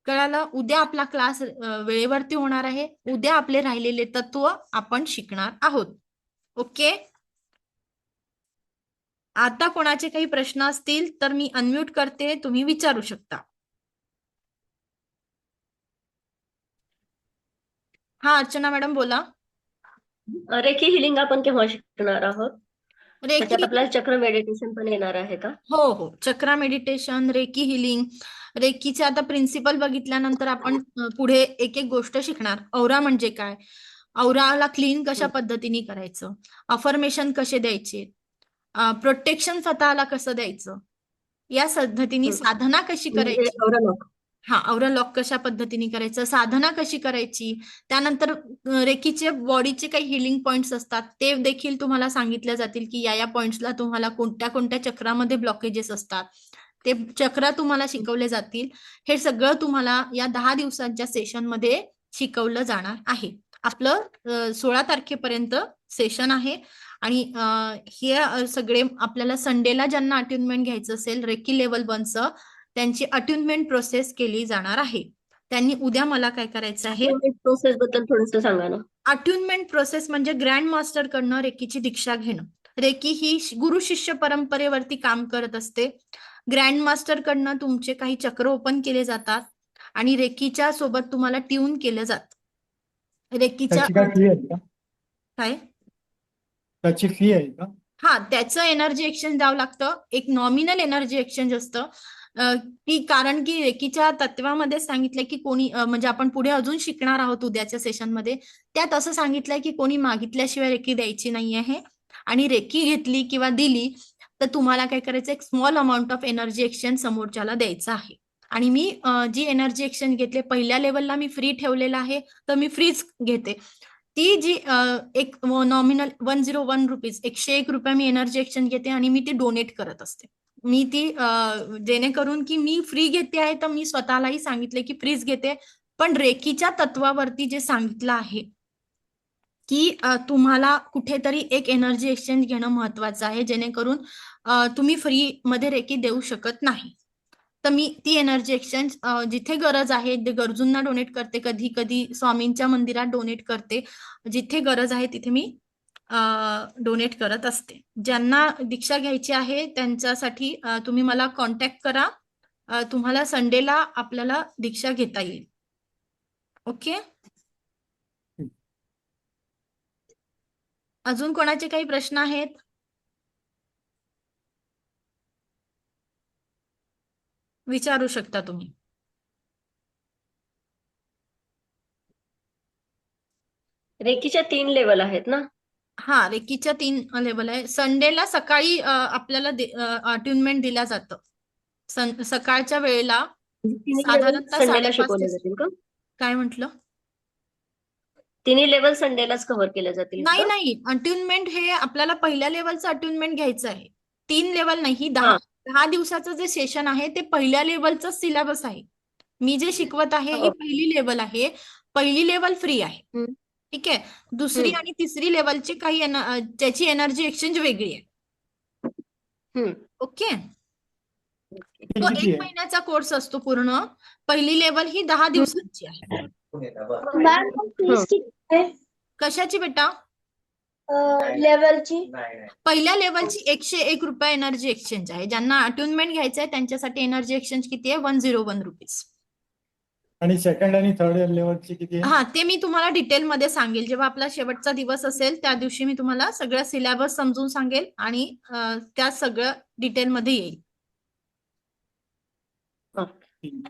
कळालं? उद्या आपला क्लास वेळेवरती होणार आहे. उद्या आपले राहिलेले तत्व आपण शिकणार आहोत. ओके. आता कोणाचे काही प्रश्न असतील तर मी अनम्यूट करते, तुम्ही विचारू शकता. हा अर्चना मॅडम बोला. रेकी हिलिंग आपण केव्हा शिकणार आहोत? त्याच्यात रेकी, आपल्याला चक्र मेडिटेशन पण येणार आहे का? हो, चक्रा मेडिटेशन, रेकी हिलिंग. रेकीचे आता प्रिन्सिपल बघितल्यानंतर आपण पुढे एक एक गोष्ट शिकणार. औरा म्हणजे काय, औराला क्लीन कशा पद्धतीने करायचं, अफर्मेशन कसे द्यायचे, प्रोटेक्शन स्वतःला कसं द्यायचं, या पद्धतीने साधना कशी म्हणजे करायची. अवरलोक. हा, औरा लॉक कशा पद्धतीने करायचं, साधना कशी करायची. त्यानंतर रेकीचे बॉडीचे काही हिलिंग पॉइंट्स असतात ते देखील तुम्हाला सांगितले जातील की या पॉइंट्सला तुम्हाला कोणत्या कोणत्या चक्रामध्ये ब्लॉकेजेस असतात, ते चक्र तुम्हाला शिकवले जातील. हे सगळं तुम्हाला या 10 दिवसांच्या सेशनमध्ये शिकवलं जाणार आहे. आपलं 16 तारखेपर्यंत सेशन आहे आणि हे सगळे आपल्याला संडेला ज्यांना अटेन्मेंट घ्यायचं असेल रेकी लेवल 1चं, त्यांची अट्युनमेंट प्रोसेस केली जाणार आहे. त्यांनी उद्या मला काय करायचं आहे, प्रोसेस बद्दल थोडंसं सांगा ना. अट्युनमेंट प्रोसेस म्हणजे ग्रँड मास्टर कडनं रेकीची दीक्षा घेणं. रेकी ही गुरु शिष्य परंपरेवरती काम करत असते. ग्रँड मास्टर कडनं तुमचे काही चक्र ओपन केले जातात आणि रेकीच्या सोबत तुम्हाला ट्यून केलं जात. रेकीच्या काय, त्याची फी आहे का? हा, त्याचं एनर्जी एक्सचेंज द्यावं लागतं. एक नॉमिनल एनर्जी एक्सचेंज असतं की कारण की रेकीच्या तत्वामध्ये सांगितलंय की कोणी म्हणजे आपण पुढे अजून शिकणार आहोत उद्याच्या सेशनमध्ये, त्यात असं सांगितलंय की कोणी मागितल्याशिवाय रेकी द्यायची नाही आहे. आणि रेकी घेतली किंवा दिली तर तुम्हाला काय करायचं, एक small amount of energy exchange समोरच्याला द्यायचं आहे. आणि मी जी एनर्जी एक्सचेंज घेतले पहिल्या लेवलला मी फ्री ठेवलेला आहे, तर मी फ्रीच घेते. ती जी एक नॉमिनल 101 रुपीज, 101 रुपये मी एनर्जी एक्सचेंज घेते आणि मी ती डोनेट करत असते. मी ती जेणेकरून की मी फ्री घेते आहे तर मी स्वतःलाही सांगितले की फ्रीच घेते, पण रेकीच्या तत्वावरती जे सांगितलं आहे की तुम्हाला कुठेतरी एक एनर्जी एक्सचेंज घेणं महत्वाचं आहे, जेणेकरून तुम्ही फ्री मध्ये रेकी देऊ शकत नाही. तर मी ती एनर्जी एक्सचेंज जिथे गरज आहे गरजूंना डोनेट करते, कधी कधी स्वामींच्या मंदिरात डोनेट करते, जिथे गरज आहे तिथे मी डोनेट करत असते. ज्यांना दीक्षा घ्यायची आहे त्यांच्यासाठी तुम्ही मला कॉन्टॅक्ट करा. तुम्हाला संडेला आपल्याला दीक्षा घेता येईल. ओके. अजून कोणाचे काही प्रश्न आहेत? विचारू शकता तुम्ही. रेकीच्या 3 लेवल आहेत ना? हा, रेकीच्या 3 लेवल आहे. संडेला सकाळी आपल्याला अट्युनमेंट दिल्या जातं सकाळच्या वेळेला, तिन्ही लेवल साधारणतः संडेला 5:30 शिकवले ते. जातील का? काय म्हटलं? तिन्ही लेवल संडेलाच कव्हर केल्या जातील नाही का? नाही, अट्युनमेंट हे आपल्याला पहिल्या लेवलचं अट्युनमेंट घ्यायचं आहे. 3 लेवल नाही, ही हा. 10 दिवसाचं जे सेशन आहे ते पहिल्या लेवलचं सिलेबस आहे. मी जे शिकवत आहे ही ओके. पहिली लेवल आहे. पहिली लेवल फ्री आहे. हम्म. ठीक आहे. दुसरी आणि तिसरी लेवलची काही त्याची एनर्जी एक्सचेंज वेगळी आहे. हम्म. ओके. ती तो किती 1 आहे? महिन्याचा कोर्स असतो पूर्ण. पहिली लेवल ही 10 दिवसांची आहे. मॅम फीस किती आहे कशाची बेटा? लेवलची? पहिल्या लेवलची 101 रुपये एनर्जी एक्सचेंज आहे. ज्यांना अट्युनमेंट घ्यायचं आहे त्यांच्यासाठी एनर्जी एक्सचेंज किती आहे? 101 रुपीज. आणि सेकंड आणि थर्ड लेवलची किती आहे? हा, ते मी तुम्हाला डिटेलमध्ये सांगेल. जेव्हा आपला शेवटचा दिवस असेल त्या दिवशी मी तुम्हाला सगळं सिलेबस समजून सांगेल आणि त्या सगळं डिटेलमध्ये येईल. ओके. ठीक.